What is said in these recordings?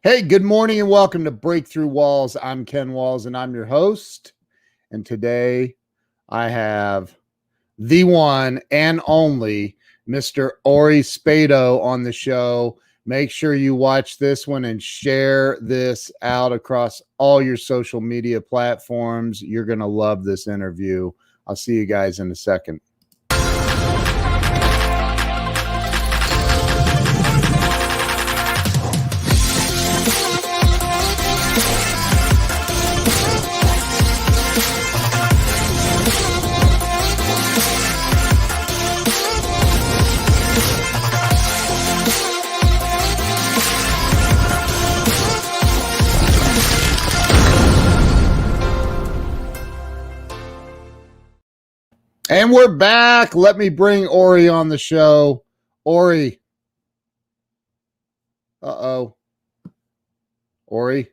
Hey, good morning and welcome to Breakthrough Walls. I'm Ken Walls and I'm your host. And today I have the one and only Mr. Ori Spado on the show. Make sure you watch this one and share this out across all your social media platforms. You're going to love this interview. I'll see you guys in a second. And we're back. Let me bring Ori on the show. Ori. Uh-oh. Ori.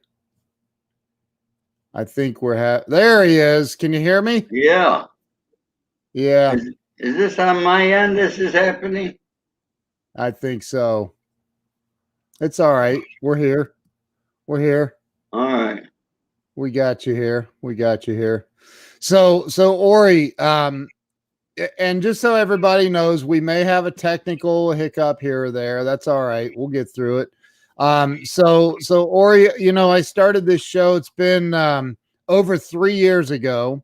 I think there he is. Can you hear me? Yeah. Yeah. Is this on my end? This is happening? I think so. It's all right. We're here. We're here. All right. We got you here. We got you here. So Ori, and just so everybody knows, we may have a technical hiccup here or there. That's all right. We'll get through it. So Ori, you know, I started this show. It's been over 3 years ago,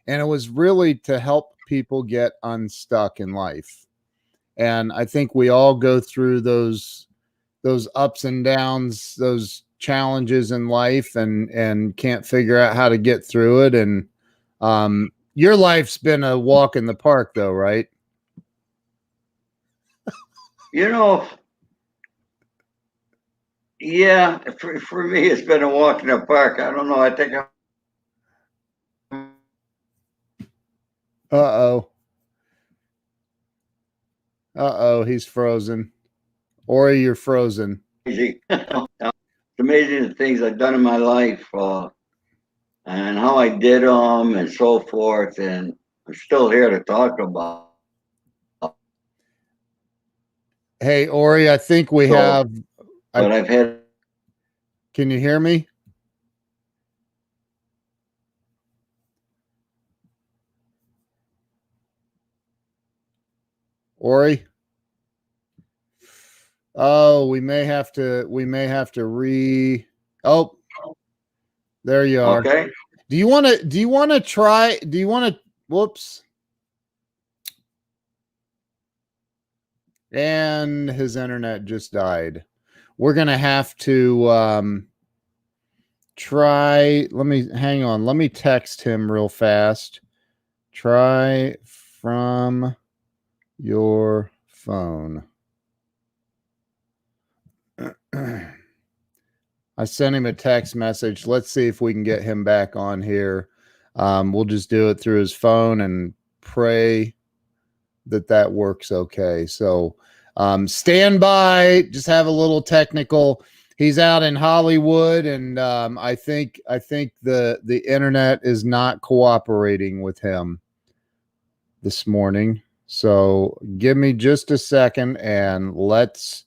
and it was really to help people get unstuck in life. And I think we all go through those ups and downs, those challenges in life, and can't figure out how to get through it. And your life's been a walk in the park, though, right? You know, yeah, for me, it's been a walk in the park. I don't know. I think Uh-oh, he's frozen. Ori, you're frozen. it's amazing the things I've done in my life and how I did them and so forth. And I'm still here to talk about. Hey, Ori, I think we have. But I've had. Can you hear me? Ori? Oh, we may have to oh, there you are. Okay. Do you want to whoops. And his internet just died. We're going to have to try. Hang on. Let me text him real fast. Try from your phone. I sent him a text message. Let's see if we can get him back on here. We'll just do it through his phone and pray that works okay. So stand by. Just have a little technical. He's out in Hollywood, and I think the internet is not cooperating with him this morning. So give me just a second, and let's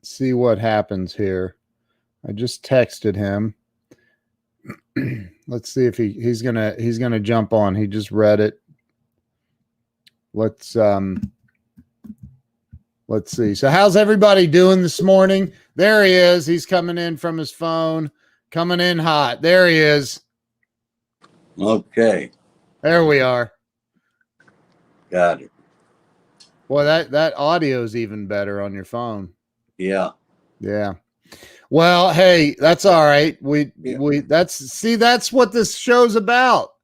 see what happens here. I just texted him. Let's see if he's gonna jump on. He just read it. Let's see. So how's everybody doing this morning? There he is. He's coming in from his phone, coming in hot. There he is. Okay. There we are. Got it. Boy, that audio is even better on your phone. Yeah. Yeah. Well, hey, that's all right. That's what this show's about.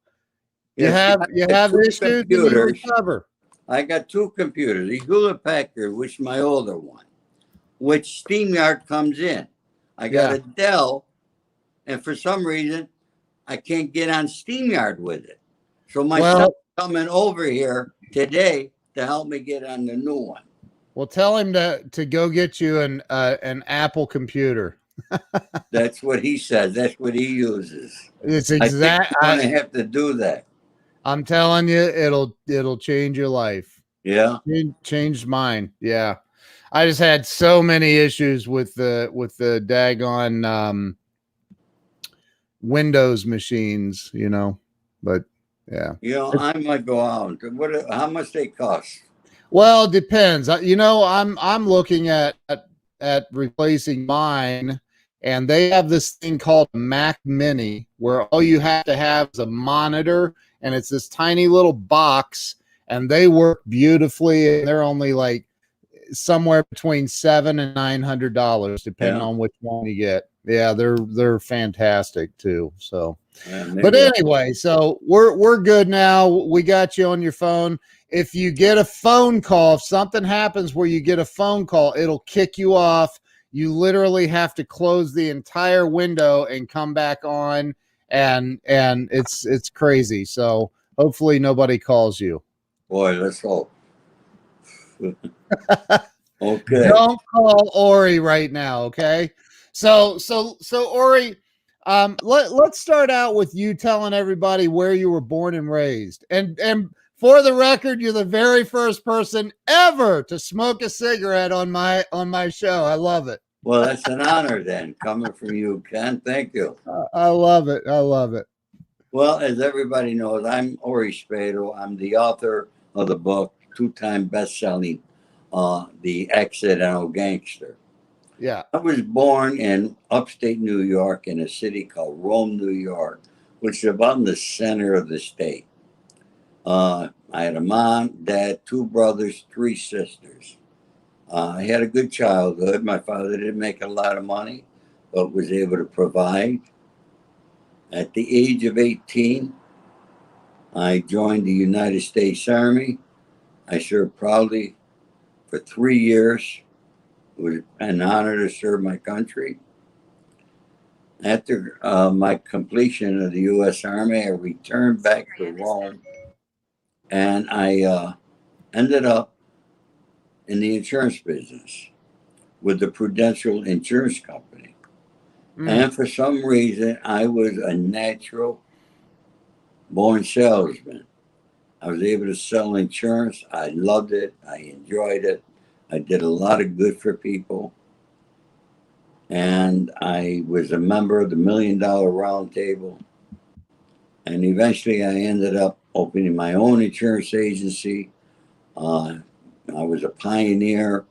You have issues, and you recover. I got two computers. The Hewlett Packard, which is my older one, which StreamYard comes in. I got a Dell, and for some reason, I can't get on StreamYard with it. So my son's coming over here today to help me get on the new one. Well, tell him to go get you an Apple computer. That's what he says. That's what he uses. It's exact. I'm gonna have to do that. I'm telling you, it'll change your life. Yeah. Changed mine. Yeah. I just had so many issues with the daggone Windows machines, you know. But yeah, I might go out. How much they cost? well, it depends. I'm looking at replacing mine, and they have this thing called a Mac Mini, where all you have to have is a monitor, and it's this tiny little box, and they work beautifully, and they're only like somewhere between $700 and $900, depending on which one you get. Yeah, they're fantastic too. So, but anyway, so we're good now. We got you on your phone. If you get a phone call, if something happens where you get a phone call, it'll kick you off. You literally have to close the entire window and come back on, and it's crazy. So hopefully nobody calls you. Boy, let's hope. Okay. Don't call Ori right now, okay? So Ori, let's start out with you telling everybody where you were born and raised. And for the record, you're the very first person ever to smoke a cigarette on my show. I love it. Well, that's an honor then, coming from you, Ken. Thank you. I love it. I love it. Well, as everybody knows, I'm Ori Spado. I'm the author of the book, two-time best-selling, The Accidental Gangster. Yeah. I was born in upstate New York in a city called Rome, New York, which is about in the center of the state. I had a mom, dad, two brothers, three sisters. I had a good childhood. My father didn't make a lot of money, but was able to provide. At the age of 18, I joined the United States Army. I served proudly for 3 years. It was an honor to serve my country. After my completion of the U.S. Army, I returned back to Rome, and I ended up in the insurance business with the Prudential Insurance Company. And for some reason, I was a natural born salesman. I was able to sell insurance. I loved it. I enjoyed it. I did a lot of good for people. And I was a member of the $1 Million Round Table. And eventually I ended up opening my own insurance agency. I was a pioneer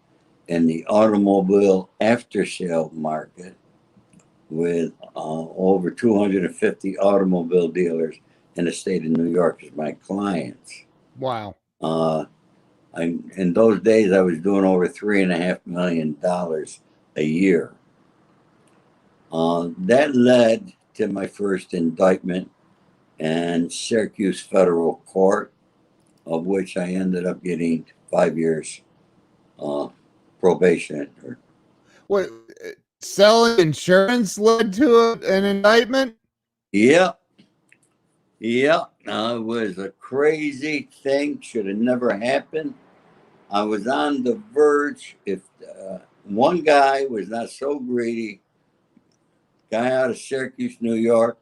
in the automobile after-sale market with over 250 automobile dealers in the state of New York as my clients. Wow. In those days, I was doing over $3.5 million a year. That led to my first indictment in Syracuse Federal Court, of which I ended up getting 5 years probation. What, selling insurance led to an indictment? Yeah. Yeah. It was a crazy thing. Should have never happened. I was on the verge. If one guy was not so greedy, guy out of Syracuse, New York,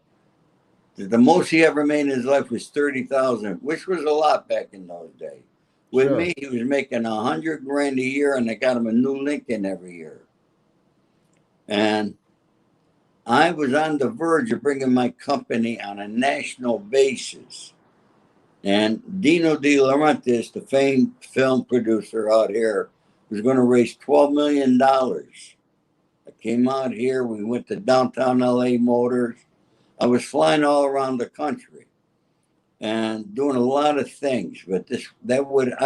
the most he ever made in his life was $30,000, which was a lot back in those days. With me, he was making $100,000 a year, and I got him a new Lincoln every year. And I was on the verge of bringing my company on a national basis. And Dino De Laurentiis, the famed film producer out here, was going to raise $12 million. I came out here. We went to downtown LA Motors. I was flying all around the country and doing a lot of things. But I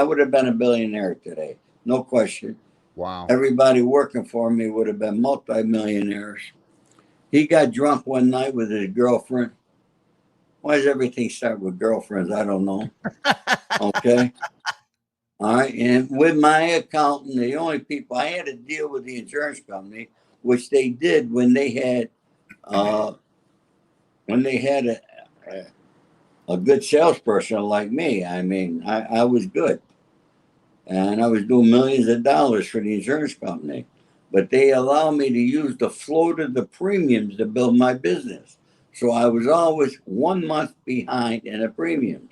would have been a billionaire today, no question. Wow. Everybody working for me would have been multimillionaires. He got drunk one night with his girlfriend. Why does everything start with girlfriends? I don't know. Okay. All right. And with my accountant, the only people I had to deal with the insurance company, which they did when they had a good salesperson like me. I mean, I was good. And I was doing millions of dollars for the insurance company. But they allowed me to use the float of the premiums to build my business. So I was always 1 month behind in the premiums.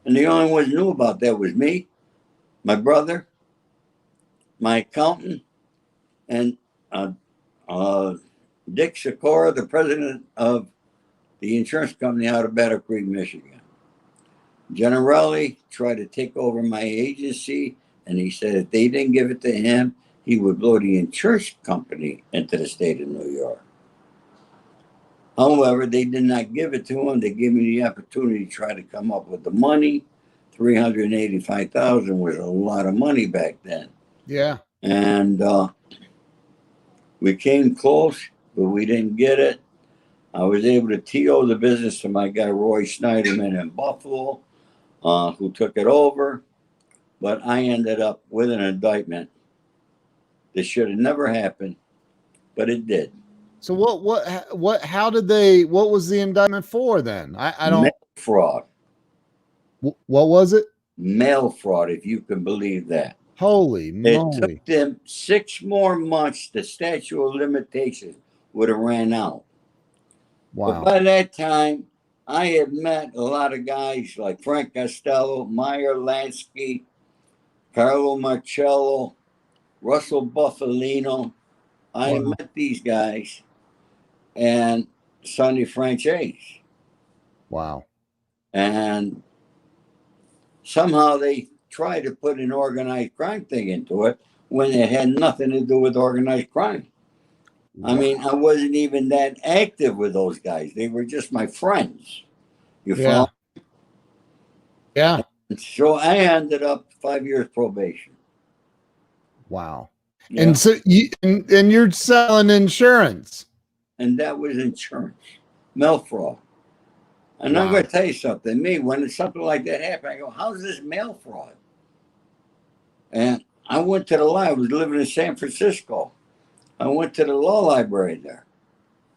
And the only one who knew about that was me, my brother, my accountant, and Dick Sikora, the president of the insurance company out of Battle Creek, Michigan. Generali tried to take over my agency, and he said if they didn't give it to him, he would blow the insurance company into the state of New York. However, they did not give it to him. They gave me the opportunity to try to come up with the money. $385,000 was a lot of money back then. Yeah. And we came close, but we didn't get it. I was able to TO the business to my guy, Roy Schneiderman in Buffalo, who took it over. But I ended up with an indictment. This should have never happened, but it did. So what was the indictment for then? I don't. Mail fraud. What was it? Mail fraud, if you can believe that. Holy moly. It took them 6 more months. The statute of limitations would have ran out. Wow. But by that time, I had met a lot of guys like Frank Costello, Meyer Lansky, Carlo, Marcello, Russell Bufalino. I met these guys, and Sonny Franzese. Wow. And somehow they tried to put an organized crime thing into it when it had nothing to do with organized crime. Wow. I mean, I wasn't even that active with those guys. They were just my friends. You follow? Yeah. And so I ended up 5 years probation. Wow. Yeah. And so you're selling insurance. And that was insurance, mail fraud. And I'm going to tell you something. When something like that happened, I go, how's this mail fraud? And I went to the law. I was living in San Francisco. I went to the law library there.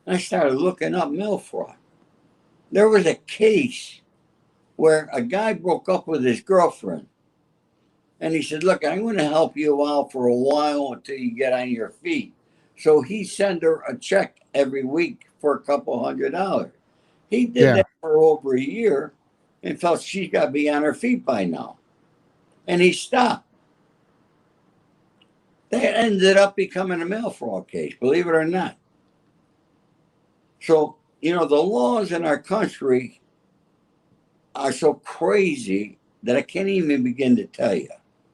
I started looking up mail fraud. There was a case where a guy broke up with his girlfriend. And he said, look, I'm going to help you out for a while until you get on your feet. So he sent her a check every week for a couple $100. He did that for over a year and felt she's got to be on her feet by now. And he stopped. That ended up becoming a mail fraud case, believe it or not. So, the laws in our country are so crazy that I can't even begin to tell you.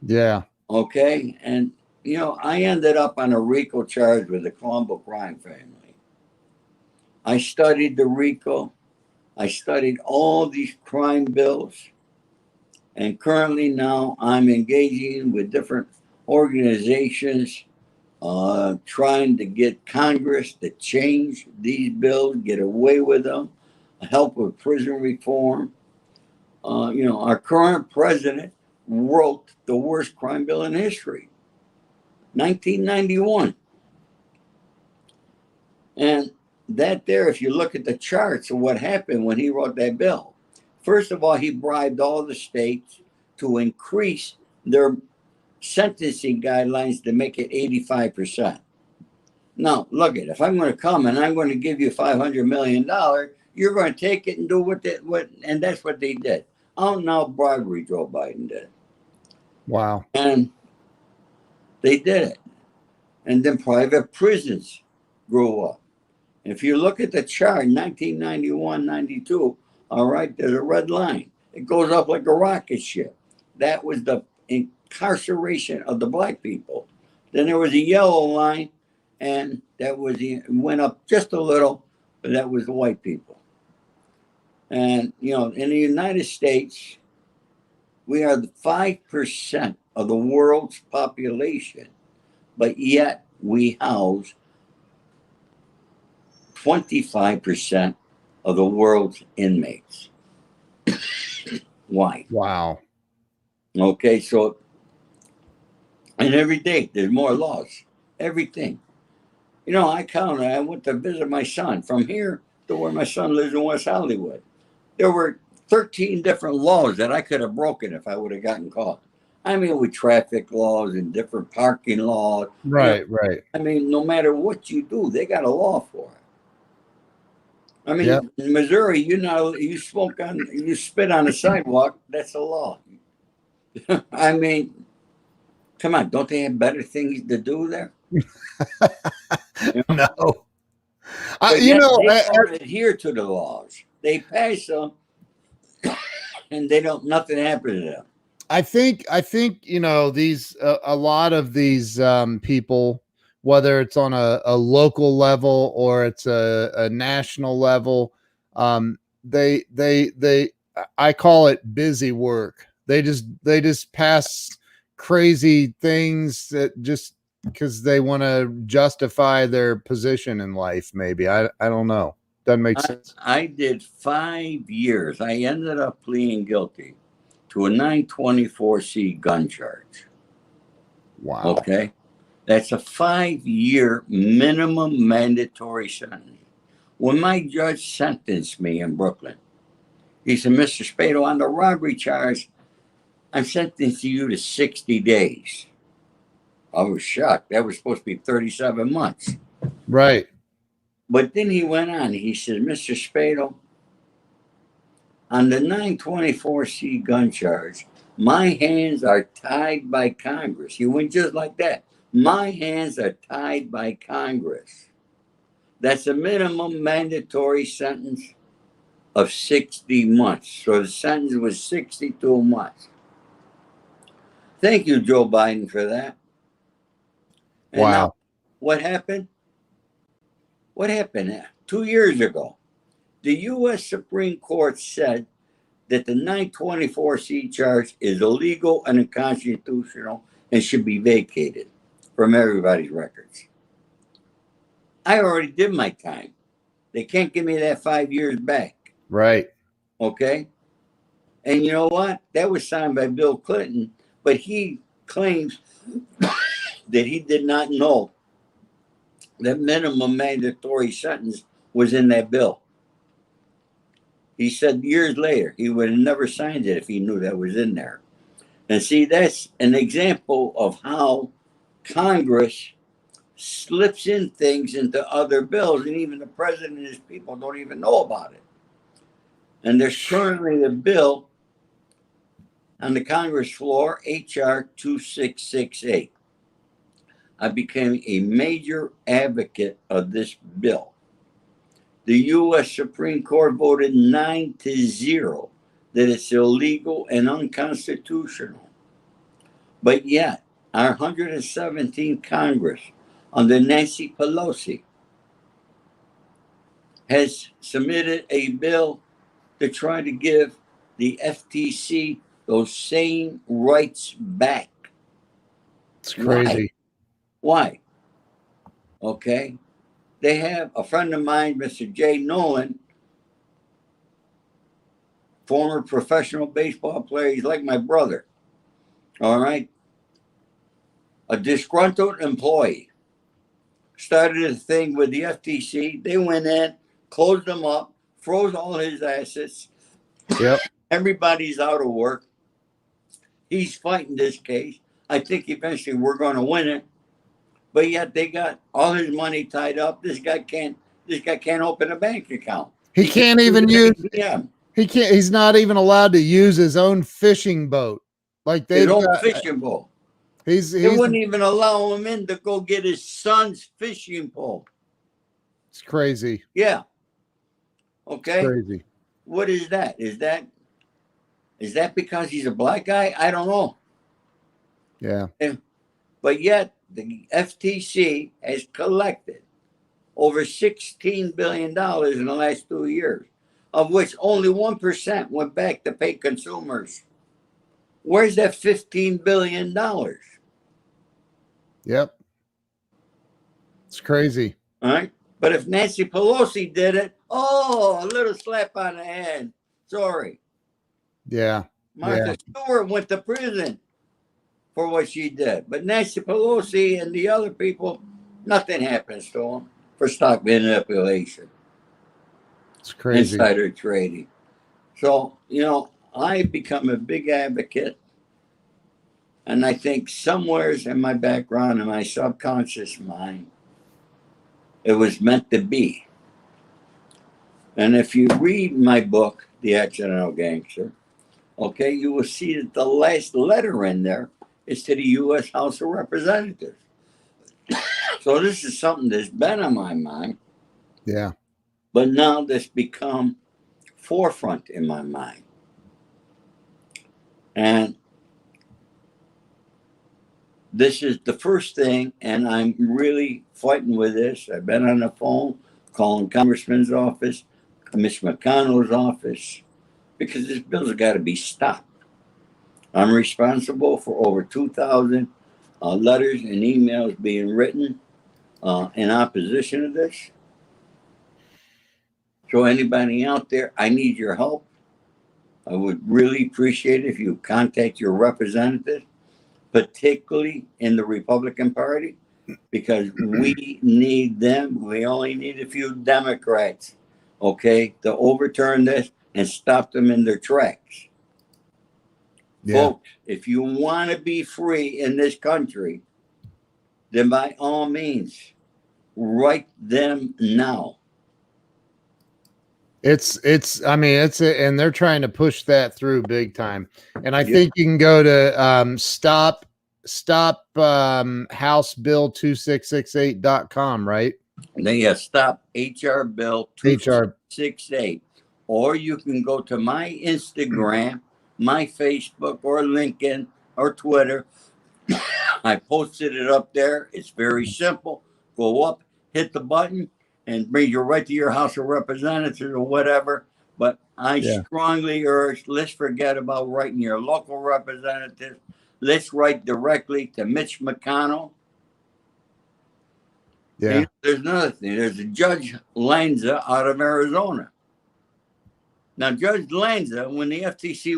Yeah. Okay. And, I ended up on a RICO charge with the Colombo crime family. I studied the RICO. I studied all these crime bills. And currently now I'm engaging with different organizations, trying to get Congress to change these bills, get away with them, help with prison reform. Our current president wrote the worst crime bill in history, 1991. And that there, if you look at the charts of what happened when he wrote that bill, first of all, he bribed all the states to increase their sentencing guidelines to make it 85%. Now, look at it. If I'm going to come and I'm going to give you $500 million, you're going to take it and do and that's what they did. Oh, now bribery, Joe Biden did. Wow. And they did it. And then private prisons grew up. If you look at the chart, 1991, 92, all right, there's a red line. It goes up like a rocket ship. That was the incarceration of the black people. Then there was a yellow line, and went up just a little, but that was the white people. And, in the United States, we are 5% of the world's population, but yet we house 25% of the world's inmates. Why? Wow. Okay, so, and every day there's more laws. Everything. I went to visit my son from here to where my son lives in West Hollywood. There were 13 different laws that I could have broken if I would have gotten caught. I mean, with traffic laws and different parking laws. Right, right. I mean, no matter what you do, they got a law for it. I mean, in Missouri, you spit on the sidewalk, that's a law. I mean, Come on, don't they have better things to do there? You know? No. But You yet know, they don't adhere to the laws. They pass them, and they don't. Nothing happens to them. I think you know these a lot of these people, whether it's on a local level or it's a national level, they I call it busy work. They just pass crazy things that just because they want to justify their position in life. Maybe I don't know. Doesn't make sense. I did 5 years. I ended up pleading guilty to a 924C gun charge. Wow. Okay. That's a 5 year minimum mandatory sentence. When my judge sentenced me in Brooklyn, he said, Mr. Spado, on the robbery charge, I'm sentencing you to 60 days. I was shocked. That was supposed to be 37 months. Right. But then he went on. He said, Mr. Spado, on the 924C gun charge, my hands are tied by Congress. He went just like that. My hands are tied by Congress. That's a minimum mandatory sentence of 60 months. So the sentence was 62 months. Thank you, Joe Biden, for that. And Wow. now, what happened? What happened 2 years ago? The U.S. Supreme Court said that the 924C charge is illegal and unconstitutional and should be vacated from everybody's records. I already did my time. They can't give me that 5 years back. Right. Okay? And you know what? That was signed by Bill Clinton, but he claims that he did not know that minimum mandatory sentence was in that bill. He said years later he would have never signed it if he knew that was in there. And see, that's an example of how Congress slips in things into other bills, and even the president and his people don't even know about it. And there's currently a bill on the Congress floor, H.R. 2668. I became a major advocate of this bill. The U.S. Supreme Court voted 9-0 that it's illegal and unconstitutional. But yet, our 117th Congress, under Nancy Pelosi, has submitted a bill to try to give the FTC those same rights back. It's crazy. Why? Okay. They have a friend of mine, Mr. Jay Nolan, former professional baseball player. He's like my brother. All right. A disgruntled employee started a thing with the FTC. They went in, closed them up, froze all his assets. Yep. Everybody's out of work. He's fighting this case. I think eventually we're going to win it. But yet they got all his money tied up. This guy can't open a bank account. He can't even use ATM. he's not even allowed to use his own fishing boat. Like His they've own got fishing boat. They wouldn't even allow him in to go get his son's fishing pole. It's crazy. Yeah. Okay. It's crazy. What is that? Is that because he's a black guy? I don't know. Yeah. But yet the FTC has collected over $16 billion in the last 2 years, of which only 1% went back to pay consumers. Where's that $15 billion? Yep. It's crazy. All right. But if Nancy Pelosi did it, a little slap on the head. Sorry. Yeah. Martha Stewart went to prison for what she did. But Nancy Pelosi and the other people, nothing happens to them for stock manipulation. It's crazy. Insider trading. So, I become a big advocate. And I think somewheres in my background, in my subconscious mind, it was meant to be. And if you read my book, The Accidental Gangster, okay, you will see that the last letter in there is to the U.S. House of Representatives. So this is something that's been on my mind, Yeah. but now that's become forefront in my mind. And this is the first thing, and I'm really fighting with this. I've been on the phone calling Congressman's office, Mitch McConnell's office, because this bill's got to be stopped. I'm responsible for over 2,000 letters and emails being written in opposition to this. So anybody out there, I need your help. I would really appreciate it if you contact your representative, particularly in the Republican Party, because we need them. We only need a few Democrats, okay, to overturn this and stop them in their tracks. Yeah. Folks, if you want to be free in this country, then by all means, write them now. And they're trying to push that through big time. And I think you can go to stop House Bill 2668.com, right? Yeah, stop HR Bill 2668. Or you can go to my Instagram, my Facebook, or LinkedIn, or Twitter. I posted it up there. It's very simple. Go up, hit the button, and bring you right to your House of Representatives or whatever. But I strongly urge, let's forget about writing your local representative. Let's write directly to Mitch McConnell. Yeah. And there's another thing. There's a Judge Lanza out of Arizona. Now, Judge Lanza, when the FTC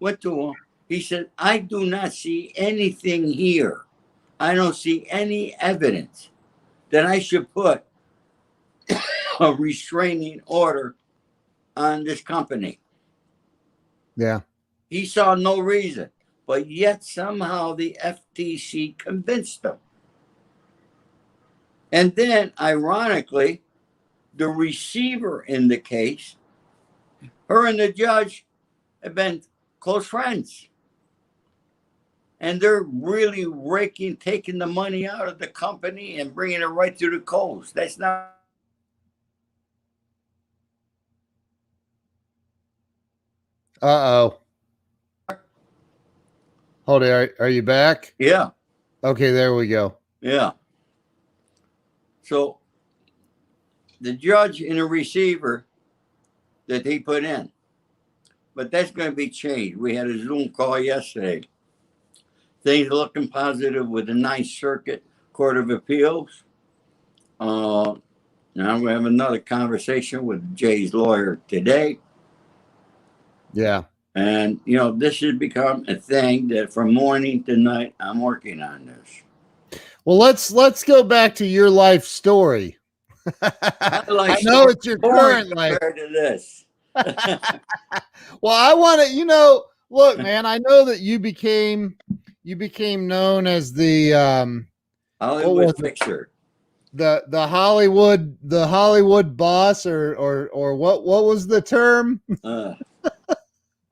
went to him, he said, I do not see anything here. I don't see any evidence that I should put a restraining order on this company. Yeah. He saw no reason, but yet somehow the FTC convinced him. And then, ironically, the receiver in the case, her and the judge have been close friends. And they're really taking the money out of the company and bringing it right through the coast. That's not. Uh-oh. Hold it. Are you back? Yeah. Okay, there we go. Yeah. So the judge and the receiver that he put in, but that's going to be changed. We had a Zoom call yesterday. Things are looking positive with the Ninth Circuit Court of Appeals. Now I'm going to have another conversation with Jay's lawyer today. Yeah. And, this has become a thing that from morning to night, I'm working on this. Well, let's go back to your life story. I know it's your current life. Compared to this. Well, I want to, look, man, I know that you became known as the Hollywood fixer. The Hollywood boss or what was the term?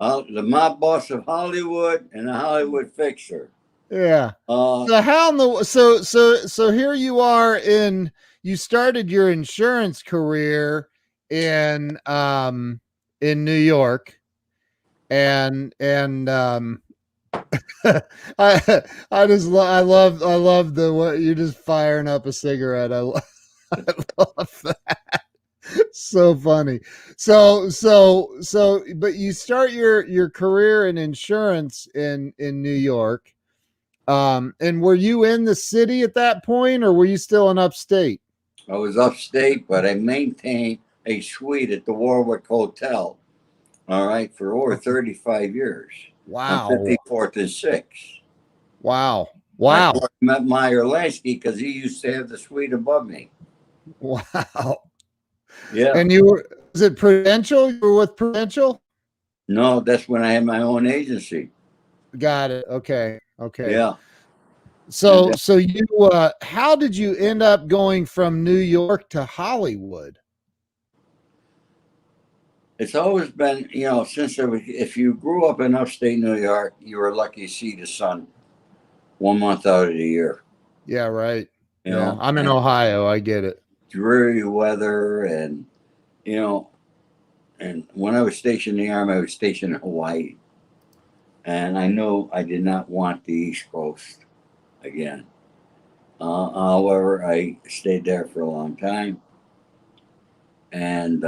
The mob boss of Hollywood and the Hollywood fixer. Yeah. So here you are you started your insurance career in New York, and I love what you're just firing up a cigarette. I love that. So funny. So but you start your career in insurance in New York. And were you in the city at that point, or were you still in upstate? I was upstate, but I maintained a suite at the Warwick Hotel, all right, for over 35 years. Wow. On 54th and 6th. Wow. I met Meyer Lansky because he used to have the suite above me. Wow. Yeah. And was it Prudential? You were with Prudential? No, that's when I had my own agency. Got it. Okay. Yeah. So you how did you end up going from New York to Hollywood? It's always been, since if you grew up in upstate New York, you were lucky to see the sun 1 month out of the year. Yeah, right. You Yeah, know, I'm in and Ohio. I get it. dreary weather, and you know, and when I was stationed in the army, I was stationed in Hawaii, and I know I did not want the East Coast again. However, I stayed there for a long time, and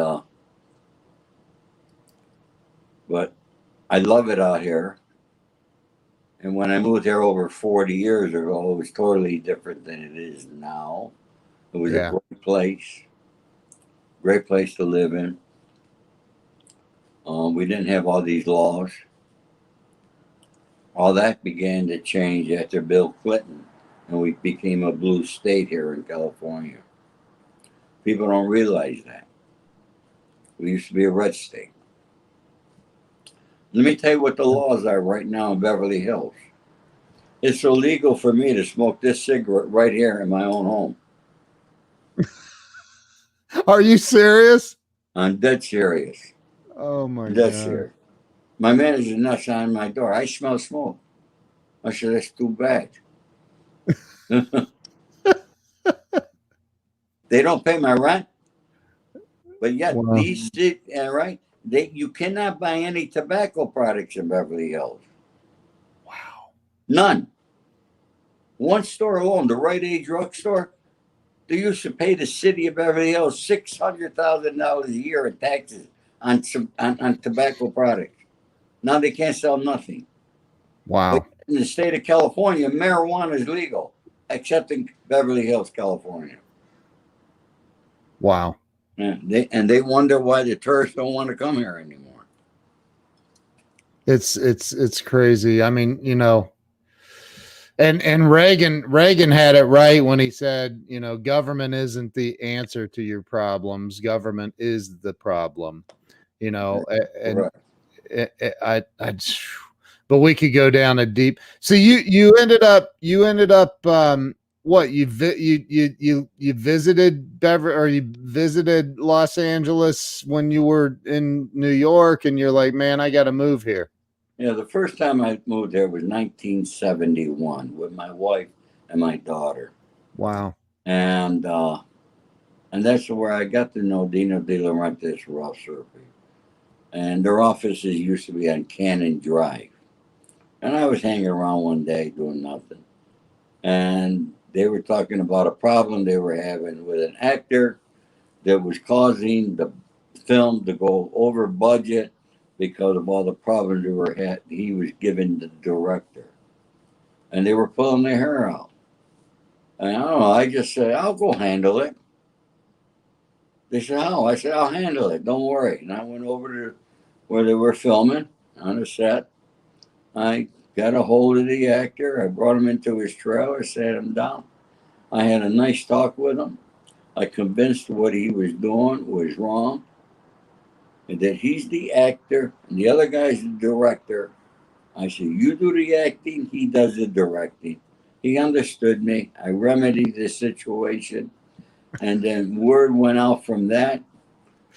but I love it out here. And when I moved here over 40 years ago, it was totally different than it is now. It was a Yeah. great place to live in. We didn't have all these laws. All that began to change after Bill Clinton, and we became a blue state here in California. People don't realize that. We used to be a red state. Let me tell you what the laws are right now in Beverly Hills. It's illegal for me to smoke this cigarette right here in my own home. Are you serious? I'm dead serious. Oh my Dead god. serious. My manager knocks on my door. I smell smoke. I said, that's too bad. They don't pay my rent, but yet Wow. these, right? You cannot buy any tobacco products in Beverly Hills. Wow. None. One store alone, the Rite Aid drugstore, they used to pay the city of Beverly Hills $600,000 a year in taxes on tobacco products. Now they can't sell nothing. But Wow. in the state of California, marijuana is legal, except in Beverly Hills, California. Wow. And they wonder why the tourists don't want to come here anymore. It's crazy. I mean, and Reagan had it right when he said, government isn't the answer to your problems. Government is the problem. And Right. but we could go down a deep. So you ended up what you visited Beverly, or you visited Los Angeles when you were in New York, and you're like, man, I got to move here. Yeah, the first time I moved there was 1971 with my wife and my daughter. Wow. And that's where I got to know Dino De Laurentiis, Ross Serpi. And their offices used to be on Cannon Drive. And I was hanging around one day doing nothing. And they were talking about a problem they were having with an actor that was causing the film to go over budget because of all the problems he was giving the director. And they were pulling their hair out. And I don't know, I just said, I'll go handle it. They said, how? I said, I'll handle it. Don't worry. And I went over to where they were filming on the set. I got a hold of the actor. I brought him into his trailer, sat him down. I had a nice talk with him. I convinced what he was doing was wrong, and that he's the actor and the other guy's the director. I said, you do the acting, he does the directing. He understood me. I remedied the situation. And then word went out from that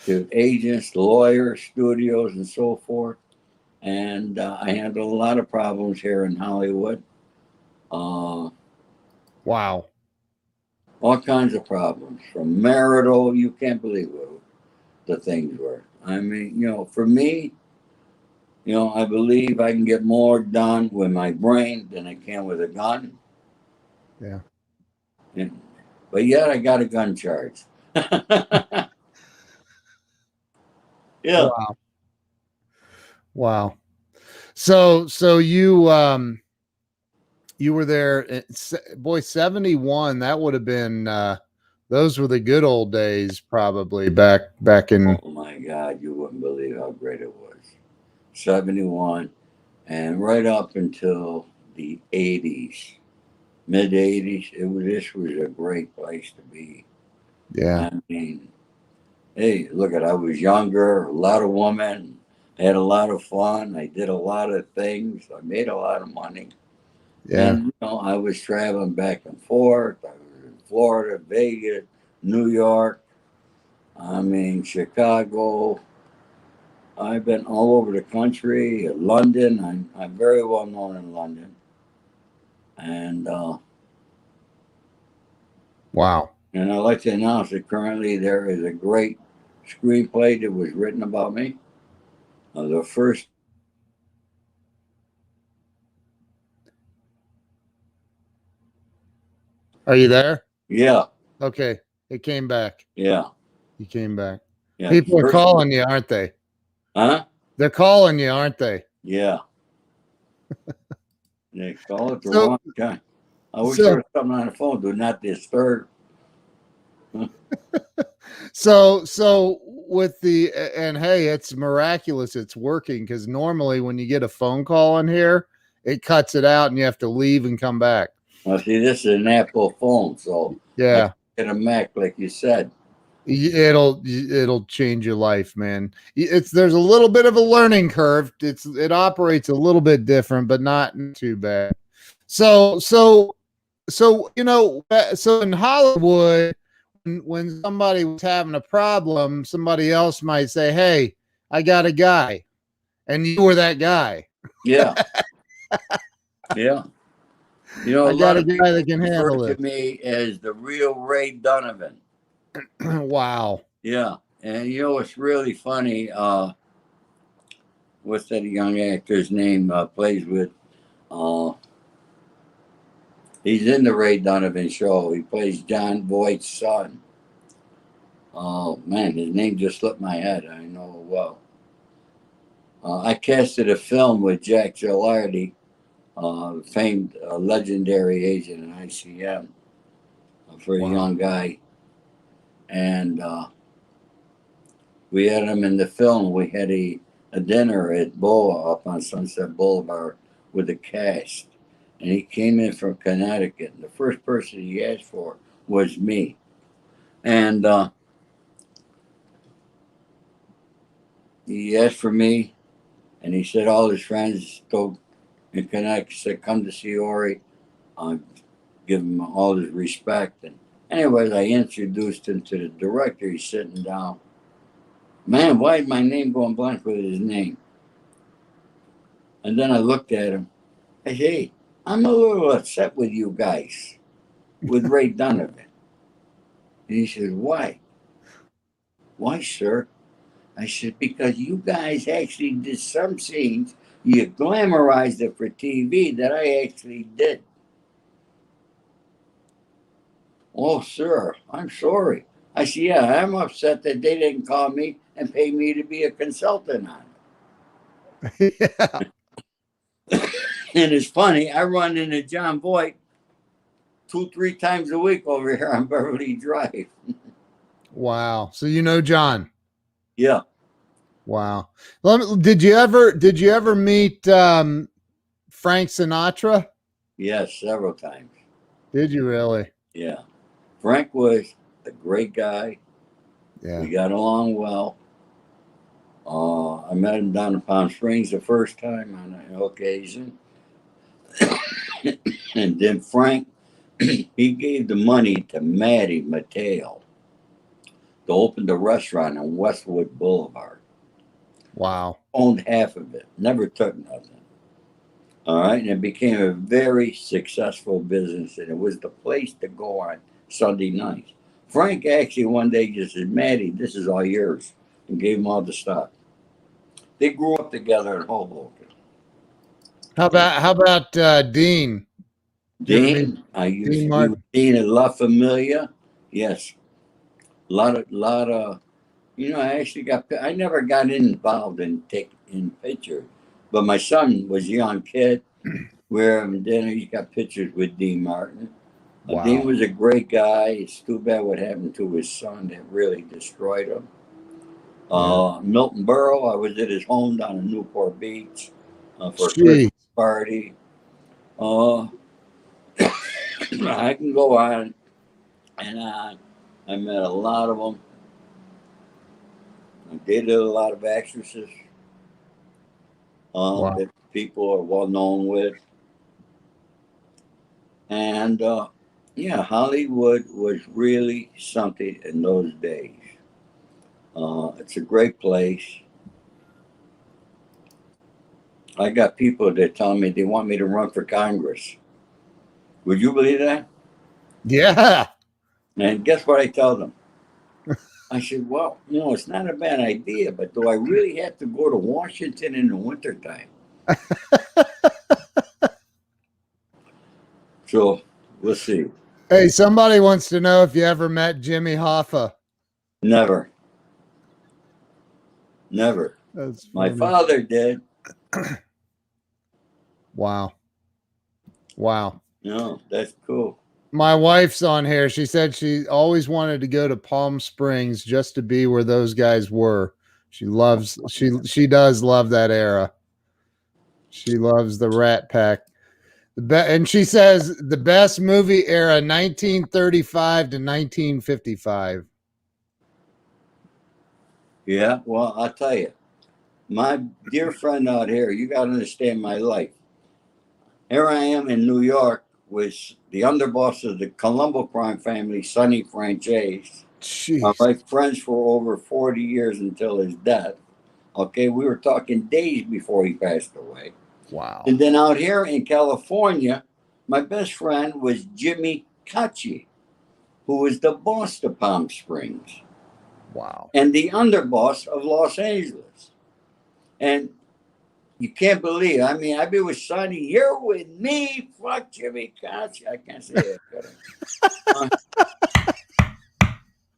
to agents, lawyers, studios, and so forth. And I handled a lot of problems here in Hollywood. Uh, Wow. all kinds of problems from marital. You can't believe what the things were. I mean, for me, I believe I can get more done with my brain than I can with a gun. Yeah. And, but yet I got a gun charge. Yeah. Wow. Wow. So you were there, boy, 71. That would have been those were the good old days, probably back in. Oh my God, you wouldn't believe how great it was. 71 and right up until the 80s, mid 80s, this was a great place to be. Yeah. I mean, hey, I was younger, a lot of women, I had a lot of fun, I did a lot of things, I made a lot of money. Yeah. And I was traveling back and forth. I was in Florida, Vegas, New York, Chicago, I've been all over the country, London. I'm very well known in London, and Wow. and I'd like to announce that currently there is a great screenplay that was written about me. The first, Are you there? yeah, Okay. It came back. yeah, You came back. yeah. People are First, calling you, aren't they? huh? They're calling you, aren't they? Yeah. They call it the So wrong time. I wish there so was something on the phone. Do not disturb. so with the and hey, it's miraculous it's working because normally when you get a phone call in here, it cuts it out and you have to leave and come back. Well, see, this is an Apple phone, so I Yeah. get a Mac, like you said. It'll change your life, man. It's there's a little bit of a learning curve. It operates a little bit different, but not too bad. So so in Hollywood, when somebody was having a problem, somebody else might say, "Hey, I got a guy," and you were that guy. Yeah, yeah. You know, a I got lot a of guy people that can refer handle to this. me as the real Ray Donovan. Wow. Yeah, and you know what's really funny? What's that young actor's name? Plays with. Uh, he's in the Ray Donovan show. He plays John Voight's son. Oh man, his name just slipped my head. I know it well. I casted a film with Jack Gilardi, famed legendary agent in ICM, for a Wow. young guy, and we had him in the film. We had a dinner at Boa up on Sunset Boulevard with the cast, and he came in from Connecticut. And the first person he asked for was me, and he asked for me, and he said all his friends go in Connecticut said come to see Ori. Uh, give him all his respect. And anyways, I introduced him to the director. He's sitting down. Man, why is my name going blank with his name? And then I looked at him. I said, hey, I'm a little upset with you guys, with Ray Donovan. And he said, why? Why, sir? I said, because you guys actually did some scenes. You glamorized it for TV that I actually did. Oh, sir, I'm sorry. I said, yeah, I'm upset that they didn't call me and pay me to be a consultant on it. Yeah. And it's funny, I run into John Voight 2, 3 times a week over here on Beverly Drive. Wow. So you know John. Yeah. Wow. Did you ever meet Frank Sinatra? Yes, several times. Did you really? Yeah. Frank was a great guy. Yeah. We got along well. I met him down in Palm Springs the first time on an occasion. And then Frank, he gave the money to Matty Mateo to open the restaurant on Westwood Boulevard. Wow. Owned half of it, never took nothing. All right, and it became a very successful business, and it was the place to go on Sunday nights. Frank actually one day just said, Matty, this is all yours, and gave him all the stock. They grew up together in Hoboken. How about Dean? Did you ever meet Dean, I used Dean to be with Martin? Dean at La Familia. Yes, lot of. You know, I actually got. I never got involved in pictures, but my son was a young kid. We're having dinner. He got pictures with Dean Martin. Dean Wow. was a great guy. It's too bad what happened to his son that really destroyed him. Yeah. Milton Berle, I was at his home down in Newport Beach for a Gee. Christmas party. Uh, I can go on and on. I met a lot of them. I dated a lot of actresses Wow. that people are well known with. And yeah, Hollywood was really something in those days. It's a great place. I got people that tell me they want me to run for Congress. Would you believe that? Yeah. And guess what I tell them? I said, well, it's not a bad idea, but do I really have to go to Washington in the wintertime? So we'll see. Hey, somebody wants to know if you ever met Jimmy Hoffa. Never. Never. That's My funny. father did. Wow. Wow. No, that's cool. My wife's on here. She said she always wanted to go to Palm Springs just to be where those guys were. She does love that era. She loves the Rat Pack. And she says the best movie era 1935 to 1955. Yeah, well, I'll tell you, my dear friend out here, you got to understand my life. Here I am in New York with the underboss of the Colombo crime family, Sonny Franzese. Jeez. My friends for over 40 years until his death. Okay, we were talking days before he passed away. Wow. And then out here in California, my best friend was Jimmy Cacci, who was the boss of Palm Springs. Wow. And the underboss of Los Angeles. And you can't believe, I've been with Sonny, you're with me, fuck Jimmy Cacci. I can't say that.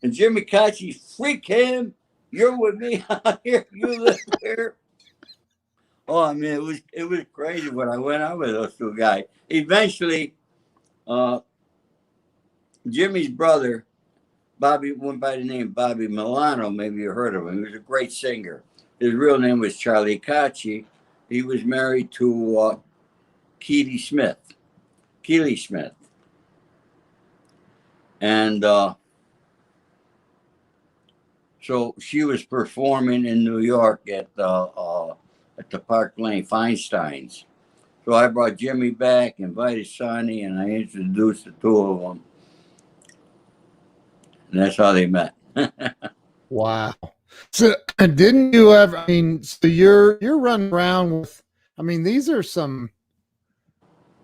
And Jimmy Cacci, freak him, you're with me out here, you live here. Oh, it was crazy when I went out with those two guys. Eventually, Jimmy's brother, Bobby, went by the name Bobby Milano. Maybe you heard of him. He was a great singer. His real name was Charlie Cacci. He was married to Keely Smith. And so she was performing in New York at the Park Lane Feinstein's. So I brought Jimmy back, invited Sonny, and I introduced the two of them. And that's how they met. Wow. So didn't you ever, so you're running around with, these are some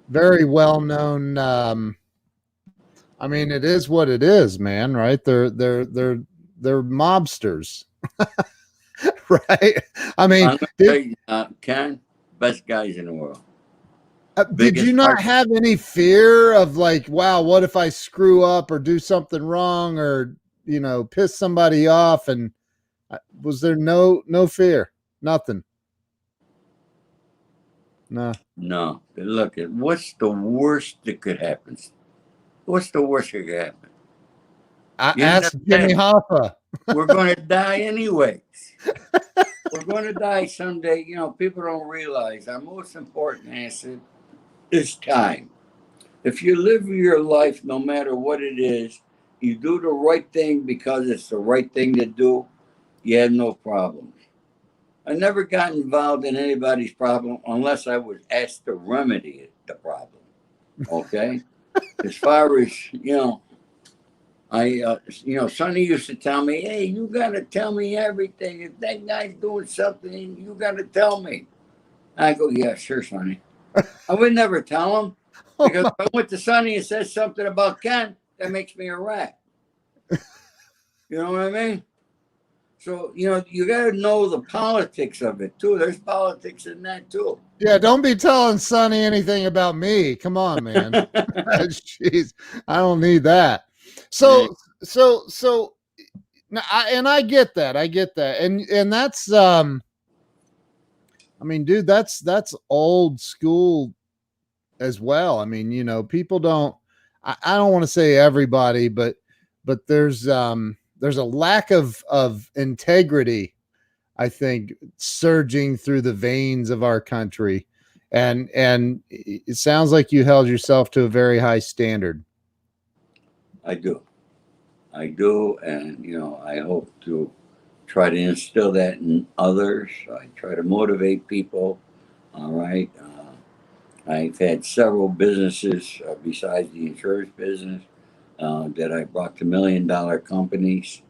very well-known, it is what it is, man, right? They're mobsters. Right? Ken, best guys in the world. Did you not have any fear of like, wow, what if I screw up or do something wrong or, piss somebody off? And was there no fear? Nothing. No. Look, what's the worst that could happen? What's the worst that could happen? I asked Jimmy Hoffa. We're going to die anyways. We're going to die someday. People don't realize our most important asset is time. If you live your life, no matter what it is, you do the right thing because it's the right thing to do, you have no problems. I never got involved in anybody's problem unless I was asked to remedy the problem. Okay? As far as, Sonny used to tell me, hey, you got to tell me everything. If that guy's doing something, you got to tell me. I go, yeah, sure, Sonny. I would never tell him because if I went to Sonny and said something about Ken, that makes me a rat. You know what I mean? So, you got to know the politics of it, too. There's politics in that, too. Yeah, don't be telling Sonny anything about me. Come on, man. Jeez, I don't need that. So I get that. And that's, dude, that's old school as well. People don't, I don't want to say everybody, but there's a lack of integrity, I think, surging through the veins of our country. And it sounds like you held yourself to a very high standard. I do. And, I hope to try to instill that in others. I try to motivate people. All right. I've had several businesses besides the insurance business that I brought to $1 million companies,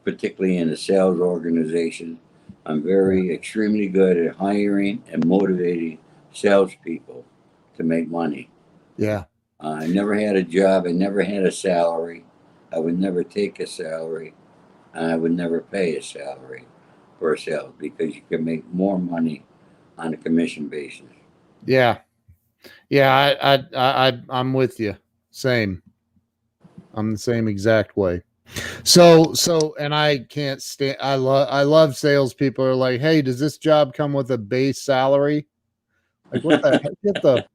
particularly in the sales organization. I'm very extremely good at hiring and motivating salespeople to make money. Yeah. I never had a job. I never had a salary. I would never take a salary. And I would never pay a salary for a sale because you can make more money on a commission basis. Yeah. Yeah. I'm with you. Same. I'm the same exact way. And I can't stand, I love salespeople who are like, hey, does this job come with a base salary? Like, what the heck?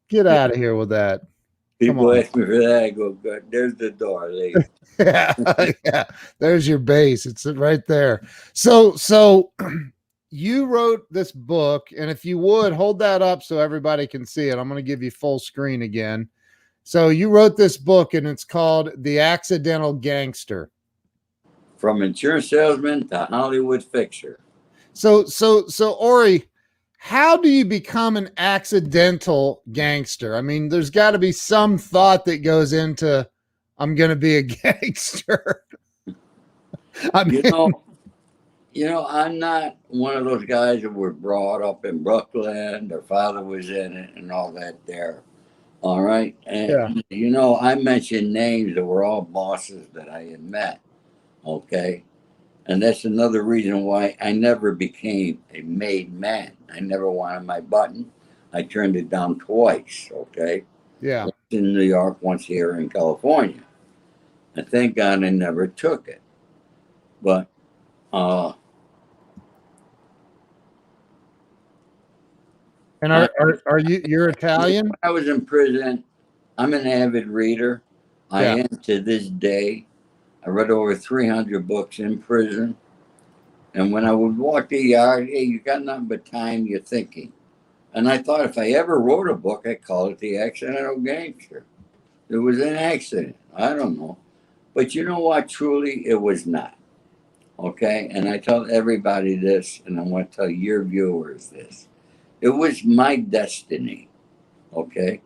Get out of here with that. Come People on. ask me for that. I go, "Good, there's the door, leave." Yeah. Yeah. There's your base. It's right there. So you wrote this book, and if you would hold that up so everybody can see it, I'm going to give you full screen again. So you wrote this book, and it's called The Accidental Gangster. From insurance salesman to Hollywood fixer. So Ori, how do you become an accidental gangster? I mean, there's got to be some thought that goes into I'm going to be a gangster. I mean, You know, I'm not one of those guys that were brought up in Brooklyn. Their father was in it and all that there. All right. yeah, And, I mentioned names that were all bosses that I had met. Okay. And that's another reason why I never became a made man. I never wanted my button. I turned it down twice. Okay. yeah. Once in New York, once here in California. And thank God I never took it. But, And I, are you're Italian? I was in prison. I'm an avid reader. I Yeah. am to this day. I read over 300 books in prison. And when I would walk the yard, hey, you got nothing but time, you're thinking. And I thought if I ever wrote a book, I'd call it The Accidental Gangster. It was an accident. I don't know. But you know what? Truly, it was not. Okay? And I tell everybody this, and I want to tell your viewers this. It was my destiny. Okay?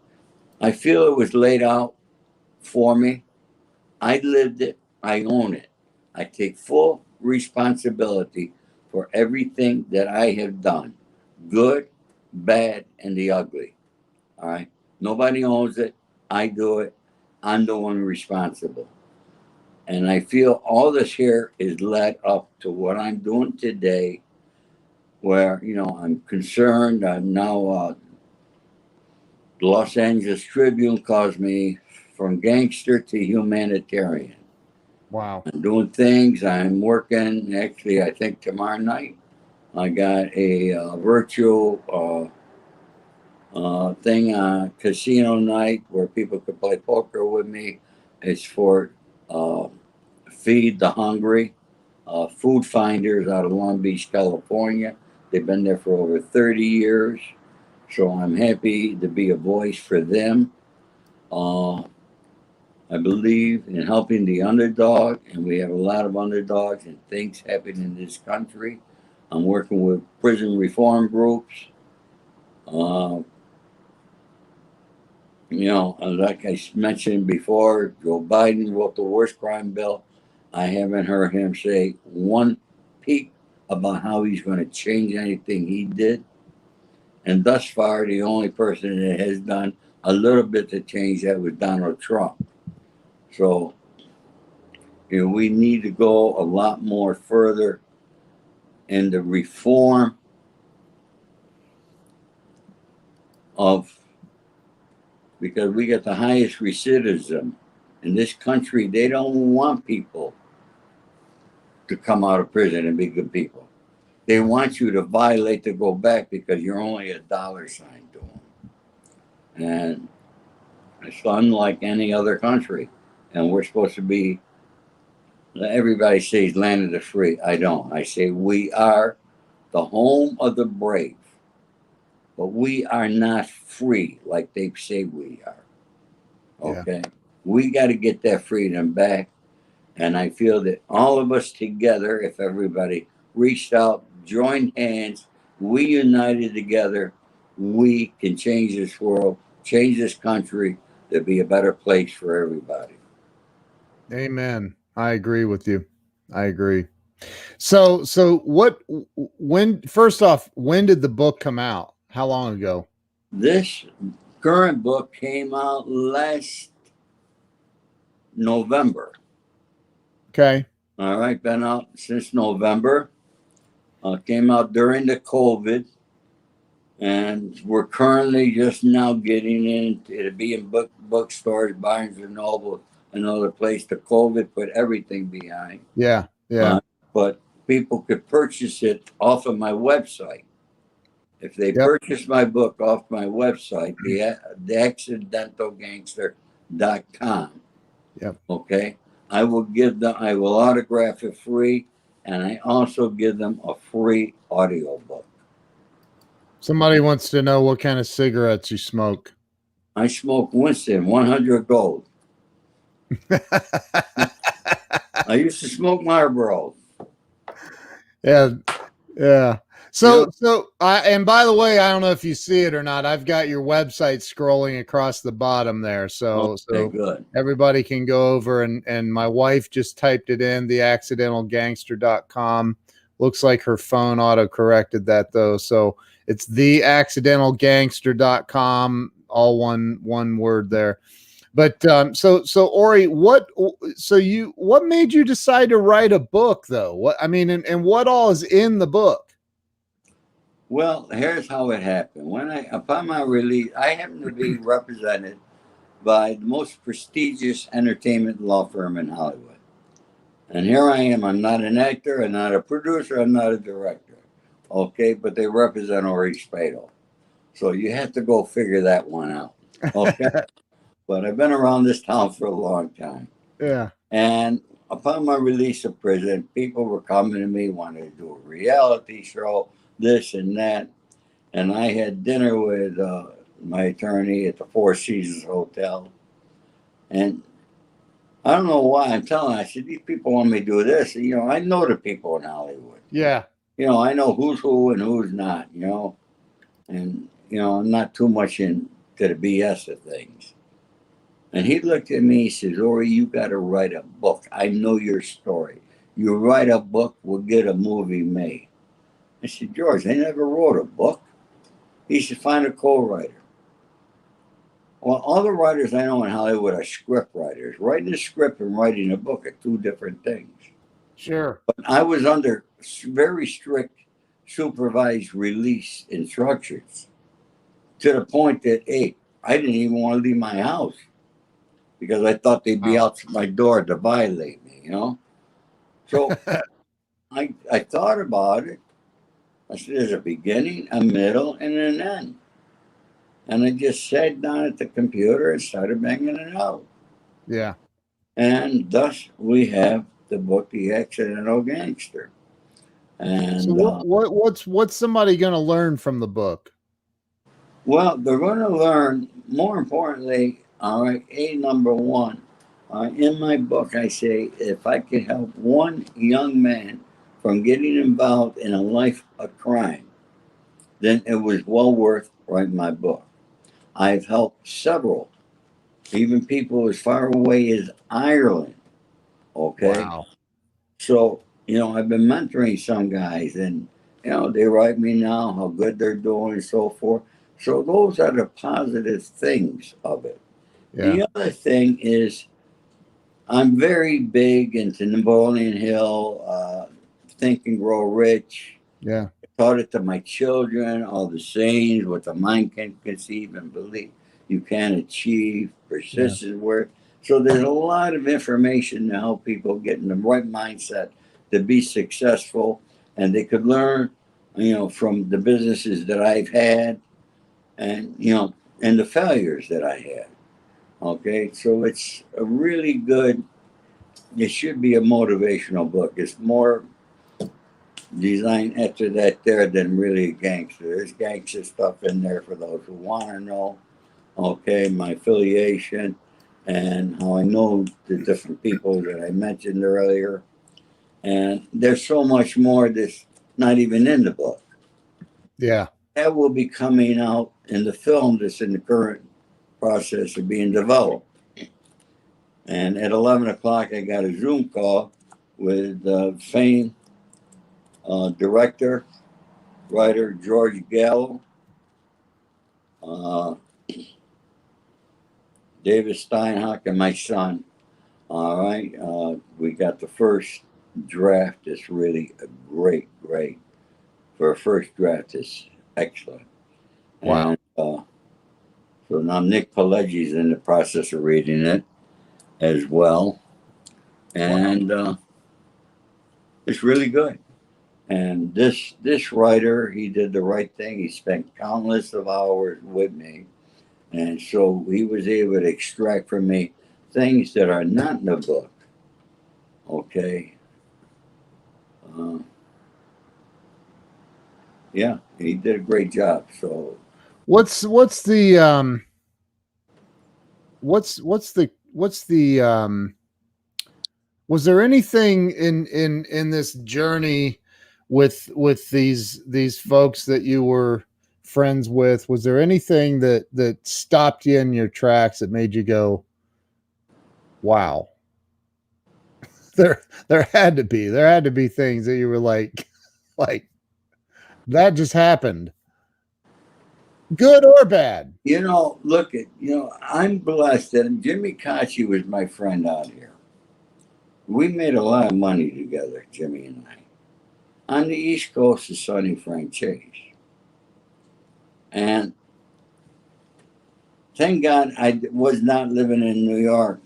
I feel it was laid out for me. I lived it. I own it. I take full responsibility for everything that I have done, good, bad, and the ugly. All right. Nobody owns it. I do it. I'm the one responsible. And I feel all this here is led up to what I'm doing today, where, I'm concerned. I'm now, the Los Angeles Tribune calls me from gangster to humanitarian. Wow. I'm doing things. I'm working. Actually, I think tomorrow night I got a virtual thing, casino night where people could play poker with me. It's for uh, Feed the Hungry, food finders out of Long Beach, California. They've been there for over 30 years. So I'm happy to be a voice for them. Uh, I believe in helping the underdog, and we have a lot of underdogs and things happen in this country. I'm working with prison reform groups. Uh, like I mentioned before, Joe Biden wrote the worst crime bill. I haven't heard him say one peep about how he's going to change anything he did. And thus far, the only person that has done a little bit to change that was Donald Trump. So, we need to go a lot more further in the reform of, because we got the highest recidivism in this country. They don't want people to come out of prison and be good people. They want you to violate to go back because you're only a dollar sign to them. And it's unlike any other country. And we're supposed to be, everybody says land of the free. I don't. I say we are the home of the brave. But we are not free like they say we are. Yeah. Okay? We got to get that freedom back. And I feel that all of us together, if everybody reached out, joined hands, we united together, we can change this world, change this country to be a better place for everybody. Amen. I agree with you. I agree. So when, first off, when did the book come out? How long ago? This current book came out last November. Okay. All right, been out since November. Came out during the COVID, and we're currently just now getting into it. Be in bookstores, Barnes and Noble, another place. The COVID put everything behind. Yeah. Yeah. But people could purchase it off of my website. If they purchase my book off my website, the accidentalgangster.com. Yep. Okay. I will autograph it free, and I also give them a free audio book. Somebody wants to know what kind of cigarettes you smoke. I smoke Winston 100 Gold. I used to smoke Marlboro. Yeah. Yeah. So and by the way, I don't know if you see it or not. I've got your website scrolling across the bottom there. So Good. Everybody can go over and my wife just typed it in, theaccidentalgangster.com. Looks like her phone auto corrected that though. So it's theaccidentalgangster.com, all one word there. But so Ori, what made you decide to write a book though? What I mean, and what all is in the book? Well, here's how it happened. Upon my release, I happen to be represented by the most prestigious entertainment law firm in Hollywood. And here I am. I'm not an actor. I'm not a producer. I'm not a director. Okay, but they represent Ori Spado. So you have to go figure that one out. Okay. But I've been around this town for a long time. Yeah. And upon my release of prison, people were coming to me, wanting to do a reality show, this and that. And I had dinner with my attorney at the Four Seasons Hotel. And I don't know why I'm telling. I said, these people want me to do this. You know, I know the people in Hollywood. Yeah. You know, I know who's who and who's not, you know. And, you know, I'm not too much into the BS of things. And he looked at me, he says, Ori, you got to write a book. I know your story. You write a book, we'll get a movie made. I said, George, I never wrote a book. He said, find a co-writer. Well, all the writers I know in Hollywood are script writers. Writing a script and writing a book are two different things. Sure. But I was under very strict supervised release instructions to the point that, hey, I didn't even want to leave my house because I thought they'd be out my door to violate me, you know? So I thought about it. I said, there's a beginning, a middle, and an end. And I just sat down at the computer and started banging it out. Yeah. And thus we have the book, The Accidental Gangster. And so what's somebody going to learn from the book? Well, they're going to learn, more importantly, all right, number one, in my book, I say, if I could help one young man from getting involved in a life of crime, then it was well worth writing my book. I've helped several, even people as far away as Ireland. Okay. Wow. So, you know, I've been mentoring some guys and, you know, they write me now how good they're doing and so forth. So those are the positive things of it. Yeah. The other thing is I'm very big into Napoleon Hill, Think and Grow Rich. Yeah. I taught it to my children, all the sayings, what the mind can conceive and believe you can achieve, persistence work. So there's a lot of information to help people get in the right mindset to be successful. And they could learn, you know, from the businesses that I've had and, you know, and the failures that I had. Okay. So it's a really good, it should be a motivational book. It's more designed after that there than really a gangster. There's gangster stuff in there for those who want to know. Okay, my affiliation and how I know the different people that I mentioned earlier. And there's so much more that's not even in the book. Yeah. That will be coming out in the film that's in the current process of being developed. And at 11 o'clock, I got a Zoom call with famed Director, writer George Gallo, uh, David Steinhock, and my son. All right. We got the first draft. It's really a great. For a first draft, it's excellent. Wow. And so now Nick Pileggi's in the process of reading it as well. And it's really good. And this writer, he did the right thing. He spent countless of hours with me. And so he was able to extract from me things that are not in the book. Okay. Yeah, he did a great job. So What's the was there anything in this journey with these folks that you were friends with? Was there anything that stopped you in your tracks that made you go, wow? There had to be things that you were like that just happened, good or bad. I'm blessed that Jimmy Kachi was my friend out here. We made a lot of money together, Jimmy and I. On the East Coast is Sonny Franzese. And thank God I was not living in New York.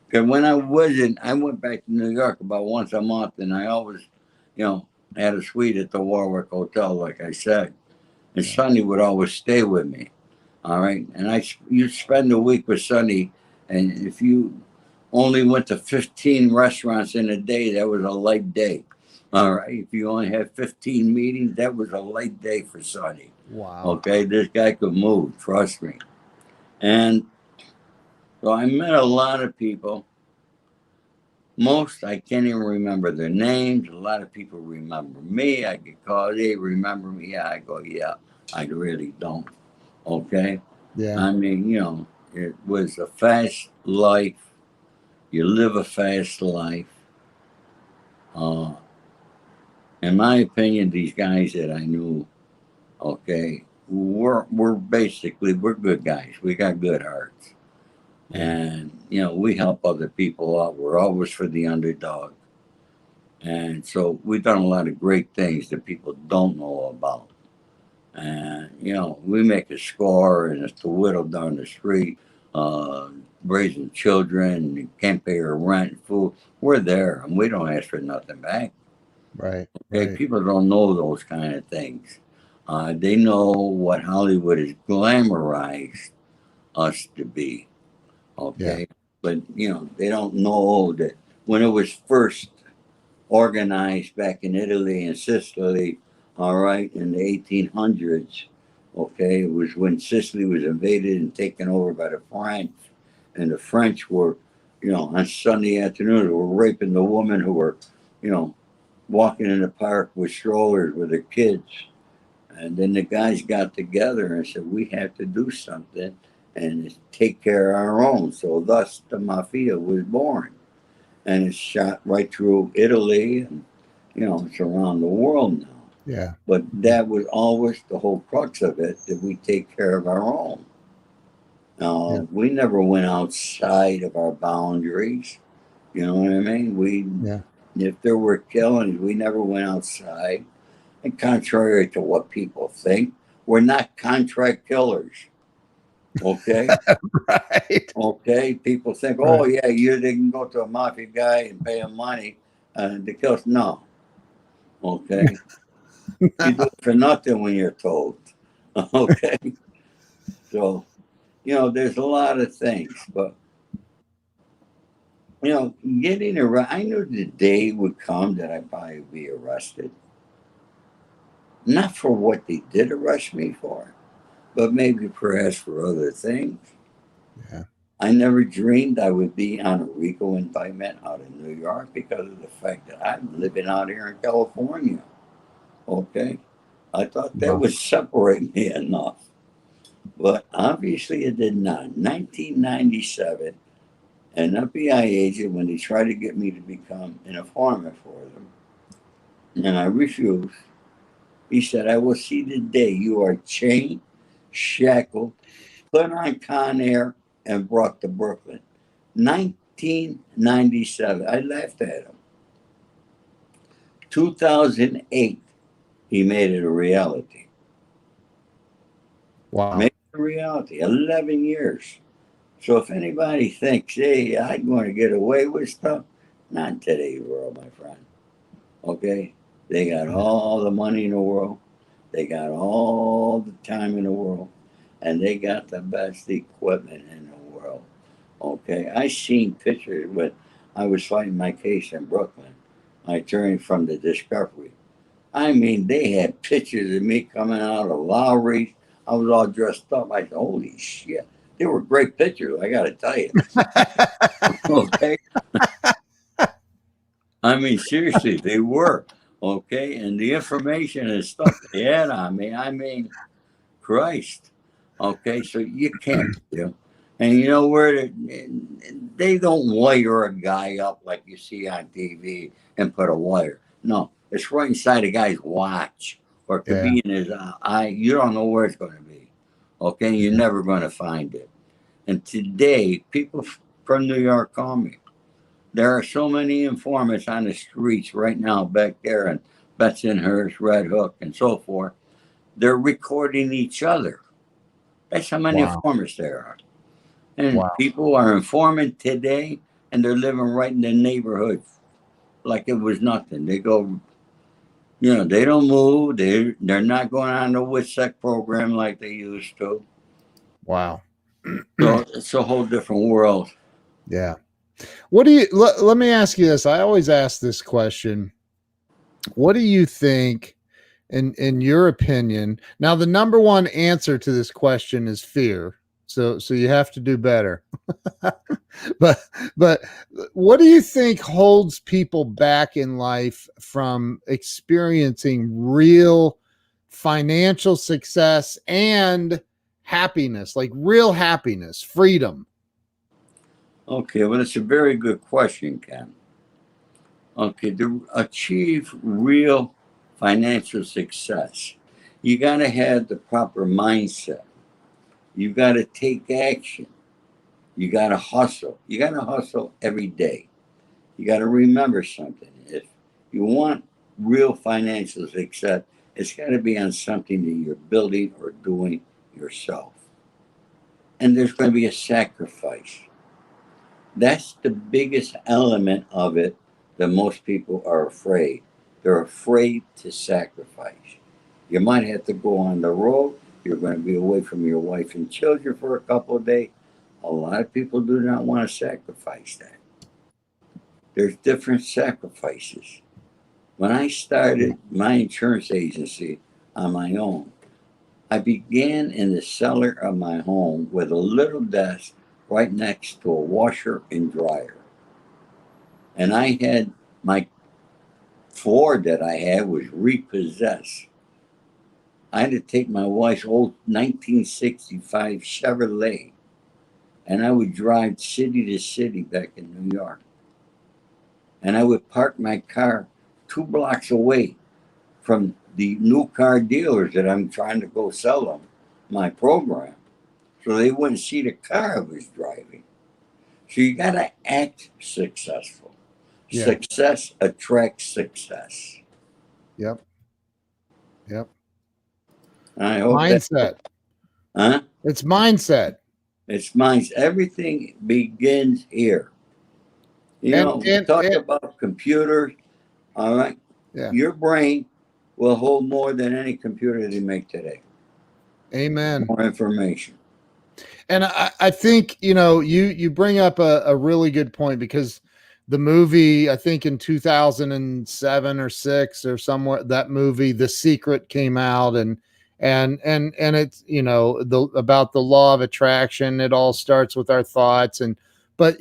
Because when I went back to New York about once a month, and I always, had a suite at the Warwick Hotel, like I said. And Sonny would always stay with me. All right. And you'd spend a week with Sonny, and if you only went to 15 restaurants in a day, that was a light day. All right. If you only had 15 meetings, that was a light day for Sonny. Wow. Okay. This guy could move, trust me. And so I met a lot of people. Most I can't even remember their names. A lot of people remember me. I get called, hey, remember me? Yeah, I go, yeah, I really don't. Okay. Yeah. I mean, it was a fast life. You live a fast life. Uh, in my opinion, these guys that I knew, okay, we're basically we're good guys. We got good hearts, and we help other people out. We're always for the underdog, and so we've done a lot of great things that people don't know about. And we make a score, and it's the widow down the street, raising children, can't pay her rent, food. We're there, and we don't ask for nothing back. Right. Okay, Right. people don't know those kind of things. They know what Hollywood has glamorized us to be. Yeah. Okay, but they don't know that when it was first organized back in Italy and Sicily, all right, in the 1800s. Okay, it was when Sicily was invaded and taken over by the French, and the French were, on Sunday afternoons, were raping the women who were, you know, walking in the park with strollers with their kids. And then the guys got together and said, we have to do something and take care of our own. So thus the mafia was born. And it's shot right through Italy and, it's around the world now. Yeah. But that was always the whole crux of it, that we take care of our own. Yeah. We never went outside of our boundaries. You know what I mean? Yeah. If there were killings, we never went outside. And contrary to what people think, we're not contract killers. Okay? Right. Okay? People think, Right. oh, yeah, they can go to a mafia guy and pay him money to kill us. No. Okay? You do it for nothing when you're told. Okay? So, there's a lot of things. But, getting around, I knew the day would come that I'd probably be arrested. Not for what they did arrest me for, but maybe perhaps for other things. Yeah. I never dreamed I would be on a RICO indictment out in New York because of the fact that I'm living out here in California. Okay. I thought that Wow. would separate me enough. But obviously it did not. 1997, an FBI agent, when they tried to get me to become an informant for them, and I refused. He said, I will see the day you are chained, shackled, put on Con Air, and brought to Brooklyn. 1997. I laughed at him. 2008, he made it a reality. Wow. Made it a reality. 11 years. So if anybody thinks, hey, I'm going to get away with stuff, not in today's world, my friend. Okay? They got all the money in the world. They got all the time in the world. And they got the best equipment in the world. Okay? I seen pictures when I was fighting my case in Brooklyn. My attorney from the discovery. I mean, they had pictures of me coming out of Lowry's. I was all dressed up. I said, holy shit. They were great pictures, I got to tell you. Okay. I mean, seriously, they were. Okay. And the information and stuff they had on me, I mean, Christ. Okay. So you can't, you know. And you know where they don't wire a guy up like you see on TV and put a wire. No, it's right inside a guy's watch or it could be in his eye. You don't know where it's going to be. Okay. You're never going to find it. And today, people from New York call me. There are so many informants on the streets right now back there in Bensonhurst, Red Hook, and so forth. They're recording each other. That's how many Wow. informers there are. And Wow. people are informant today, and they're living right in the neighborhood like it was nothing. They go, you know, they don't move. They're not going on the WITSEC program like they used to. Wow. So it's a whole different world. Yeah. What do you let me ask you this? I always ask this question. What do you think in your opinion? Now the number one answer to this question is fear. So you have to do better. but what do you think holds people back in life from experiencing real financial success and happiness, like real happiness, freedom? Okay, well, it's a very good question, Ken. Okay, to achieve real financial success, you got to have the proper mindset. You got to take action. You got to hustle. You got to hustle every day. You got to remember something. If you want real financial success, it's got to be on something that you're building or doing yourself. And there's going to be a sacrifice. That's the biggest element of it that most people are afraid. They're afraid to sacrifice. You might have to go on the road. You're going to be away from your wife and children for a couple of days. A lot of people do not want to sacrifice that. There's different sacrifices. When I started my insurance agency on my own, I began in the cellar of my home with a little desk right next to a washer and dryer. And I had my Ford that I had was repossessed. I had to take my wife's old 1965 Chevrolet and I would drive city to city back in New York. And I would park my car 2 blocks away from the new car dealers that I'm trying to go sell them my program so they wouldn't see the car I was driving. So you got to act successful. Yeah. Success attracts success. Yep. Yep. I hope Mindset. Huh? It's mindset. It's mine. Everything begins here. You know, we talk about computers. All right. Yeah. Your brain will hold more than any computer they make today. Amen. More information. And I think, you bring up a really good point because the movie, I think in 2007 or 6 or somewhere, that movie, The Secret, came out and it's, about the law of attraction. It all starts with our thoughts. But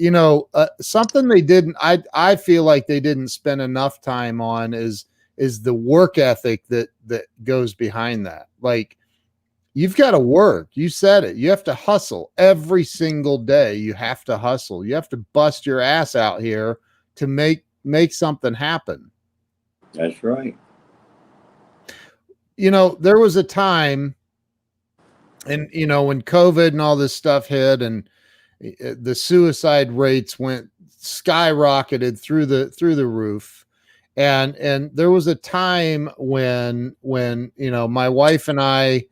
something I feel like they didn't spend enough time on is the work ethic that goes behind that. Like, you've got to work. You said it. You have to hustle every single day. You have to hustle. You have to bust your ass out here to make something happen. That's right. You know, there was a time, and you know, when COVID and all this stuff hit, and the suicide rates went skyrocketed through the roof. And there was a time when you know, my wife and I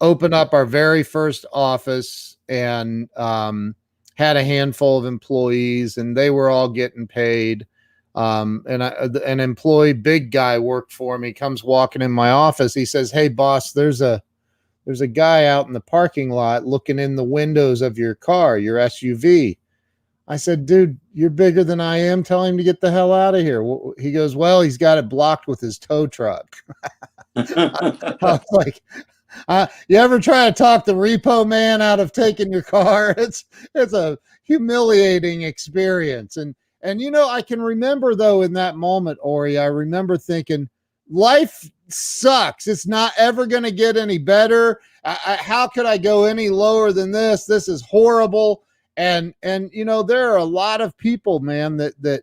opened up our very first office, and had a handful of employees, and they were all getting paid. And an employee, big guy, worked for me, comes walking in my office. He says, "Hey, boss, there's a guy out in the parking lot looking in the windows of your car, your SUV." I said, "Dude, you're bigger than I am. Tell him to get the hell out of here." He goes, "Well, he's got it blocked with his tow truck." I was like, you ever try to talk the repo man out of taking your car? It's a humiliating experience. And you know, I can remember though, in that moment, Ori, I remember thinking, life sucks. It's not ever going to get any better. How could I go any lower than this? This is horrible. And you know, there are a lot of people, man, that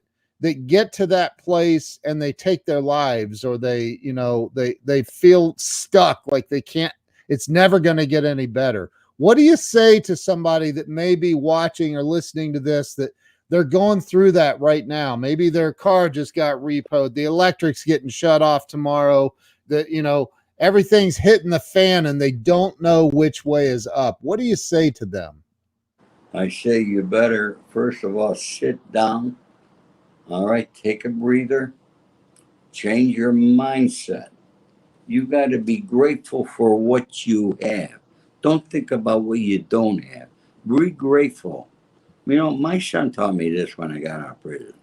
get to that place and they take their lives, or they, you know, they feel stuck, like they can't, it's never going to get any better. What do you say to somebody that may be watching or listening to this, that they're going through that right now? Maybe their car just got repoed, the electric's getting shut off tomorrow, that, you know, everything's hitting the fan and they don't know which way is up. What do you say to them? I say you better, first of all, sit down. All right, take a breather, change your mindset. You got to be grateful for what you have. Don't think about what you don't have. Be grateful. You know, my son taught me this when I got out of prison.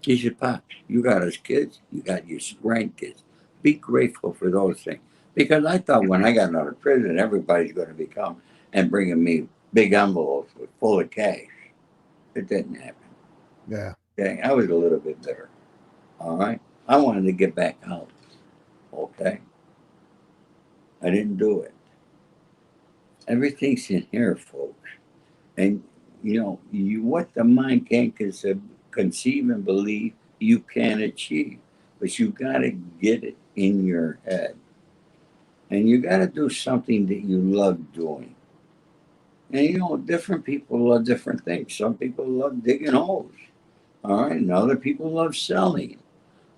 He said, "Pops, you got us kids, you got your grandkids. Be grateful for those things." Because I thought when I got out of prison, everybody's going to be coming and bringing me big envelopes full of cash. It didn't happen. Yeah. Okay, I was a little bit bitter. All right, I wanted to get back out. Okay, I didn't do it. Everything's in here, folks. And you know, you what the mind can't conceive and believe, you can achieve. But you got to get it in your head, and you got to do something that you love doing. And you know, different people love different things. Some people love digging holes. All right, and other people love selling.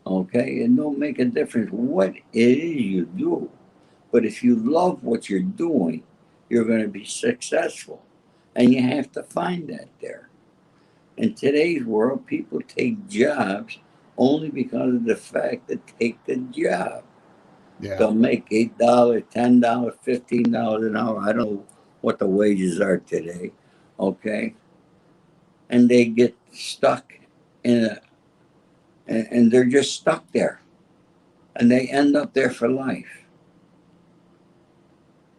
Okay, it don't make a difference what it is you do. But if you love what you're doing, you're going to be successful. And you have to find that there. In today's world, people take jobs only because of the fact that take the job. Yeah. They'll make $8, $10, $15 an hour. I don't know what the wages are today. Okay. And they get stuck in a, and they're just stuck there. And they end up there for life.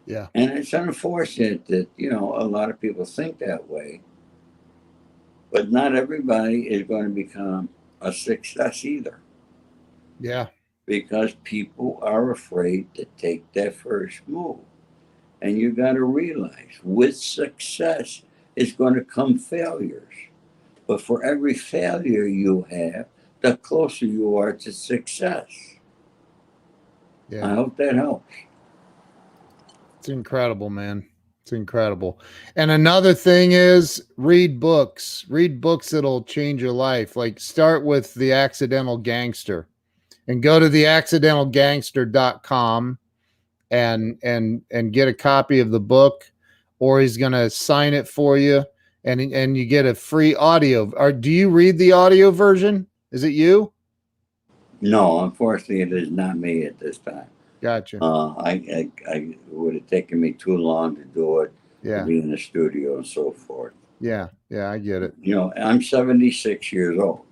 Yeah. And it's unfortunate that, you know, a lot of people think that way, but not everybody is going to become a success either, Yeah. because people are afraid to take that first move. And you got to realize with success is going to come failures. But for every failure you have, the closer you are to success. I Yeah. hope that helps. It's incredible, man. It's incredible. And another thing is, read books. Read books that'll change your life. Like, start with The Accidental Gangster, and go to theaccidentalgangster.com and get a copy of the book, or he's going to sign it for you, and you get a free audio. Or do you read the audio version? Is it you? No, unfortunately, it is not me at this time. Gotcha. I would have taken me too long to do it, to Yeah. be in the studio and so forth. Yeah. Yeah. I get it. You know, I'm 76 years old.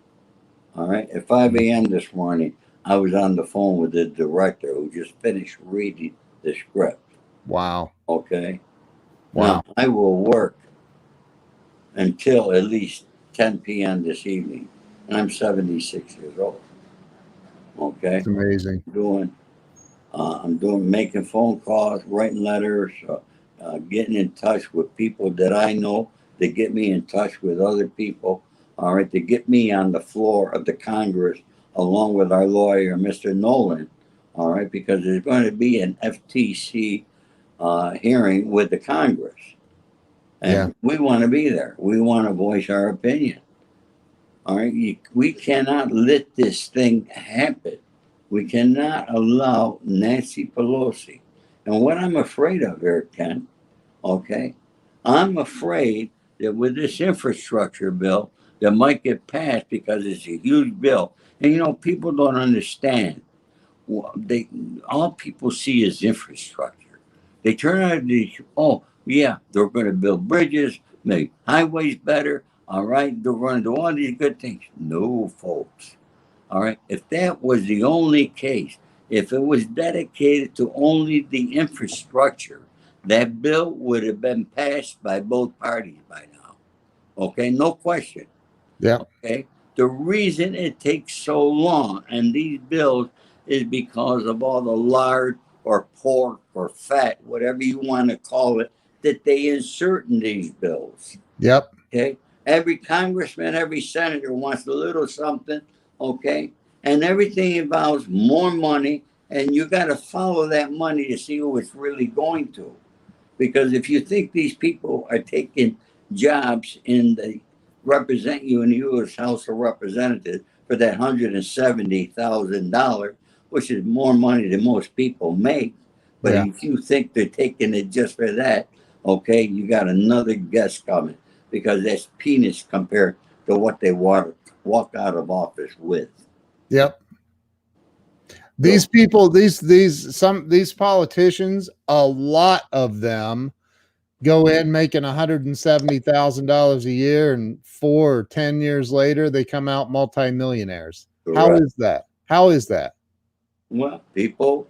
All right. At 5 a.m. this morning, I was on the phone with the director who just finished reading the script. Wow. Okay. Now, Wow. I will work until at least 10 p.m. this evening, and I'm 76 years old. Okay. It's amazing. Doing I'm doing making phone calls, writing letters, getting in touch with people that I know, that get me in touch with other people. All right, to get me on the floor of the Congress along with our lawyer, Mr. Nolan, all right, because there's going to be an FTC hearing with the Congress. And we want to be there. We want to voice our opinion. All right. We cannot let this thing happen. We cannot allow Nancy Pelosi. And what I'm afraid of here, Ken, okay, I'm afraid that with this infrastructure bill that might get passed because it's a huge bill. And, you know, people don't understand. All people see is infrastructure. They turn out these, oh, yeah, they're going to build bridges, make highways better. All right, they're going to do all these good things. No, folks. All right, if that was the only case, if it was dedicated to only the infrastructure, that bill would have been passed by both parties by now. Okay, no question. Yeah. Okay, the reason it takes so long and these bills is because of all the lard or pork or fat, whatever you want to call it, that they insert in these bills. Yep. Okay. Every congressman, every senator wants a little something. Okay. And everything involves more money. And you got to follow that money to see who it's really going to. Because if you think these people are taking jobs in the represent you in the U.S. House of Representatives for that $170,000, which is more money than most people make. But if you think they're taking it just for that, okay, you got another guess coming because that's peanuts compared to what they walk out of office with. Yep. These people, these politicians, a lot of them go in making $170,000 a year, and 4 or 10 years later, they come out multimillionaires. Correct. How is that? How is that? Well, people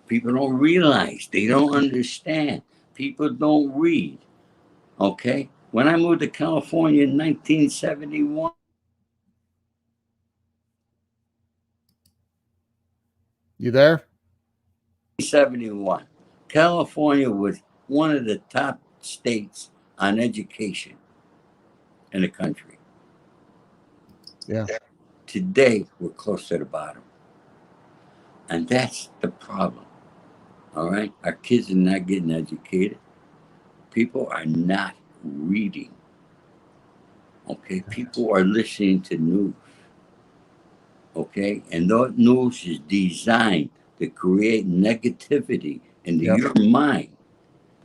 don't realize. They don't understand. People don't read. Okay? When I moved to California in 1971, you there? 1971, California was one of the top states on education in the country. Yeah. Today, we're close to the bottom. And that's the problem. All right? Our kids are not getting educated. People are not reading. Okay? People are listening to news. Okay? And that news is designed to create negativity into your mind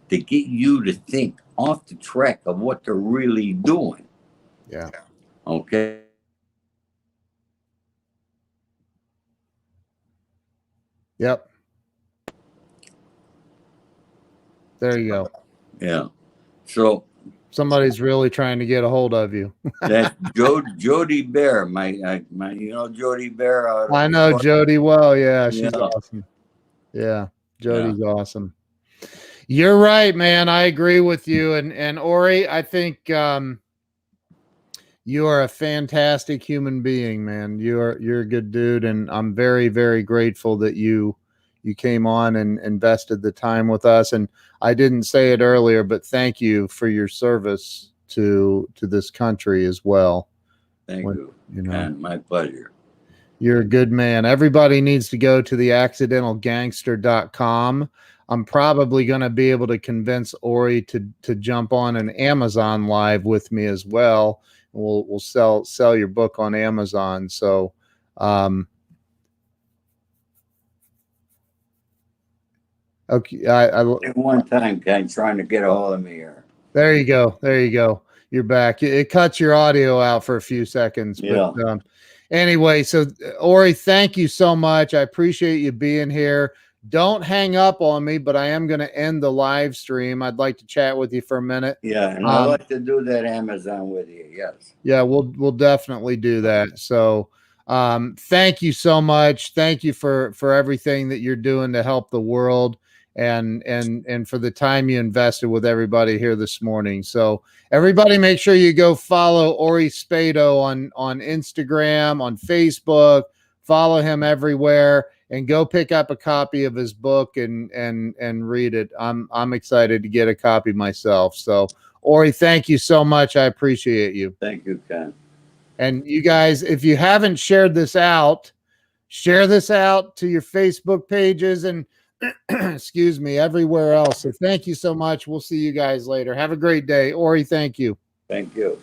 to get you to think off the track of what they're really doing. Yeah. Okay? Yep. There you go. Yeah. So somebody's really trying to get a hold of you. That's Jody Bear, my you know Jody Bear. I know Jody well. Yeah, she's Yeah. awesome. Yeah, Jody's awesome. You're right, man. I agree with you. And Ori, I think you are a fantastic human being, man. You're a good dude, and I'm very, very grateful that you came on and invested the time with us. And I didn't say it earlier, but thank you for your service to this country as well. Thank you. You know, and my pleasure. You're a good man. Everybody needs to go to the accidentalgangster.com. I'm probably going to be able to convince Ori to jump on an Amazon live with me as well. We'll sell your book on Amazon. So, okay. I one time, Ken, trying to get a hold of me here. There you go. There you go. You're back. It cuts your audio out for a few seconds. Yeah. But anyway, so Ori, thank you so much. I appreciate you being here. Don't hang up on me, but I am going to end the live stream. I'd like to chat with you for a minute. Yeah, and I'd like to do that Amazon with you. Yes. Yeah, we'll definitely do that. So thank you so much. Thank you for everything that you're doing to help the world and for the time you invested with everybody here this morning. So everybody make sure you go follow Ori Spado on Instagram, on Facebook, follow him everywhere, and go pick up a copy of his book and read it. I'm excited to get a copy myself. So Ori, thank you so much. I appreciate you. Thank you, Ken. And you guys, if you haven't shared this out, share this out to your Facebook pages and excuse me, everywhere else. So thank you so much. We'll see you guys later. Have a great day. Ori, thank you. Thank you.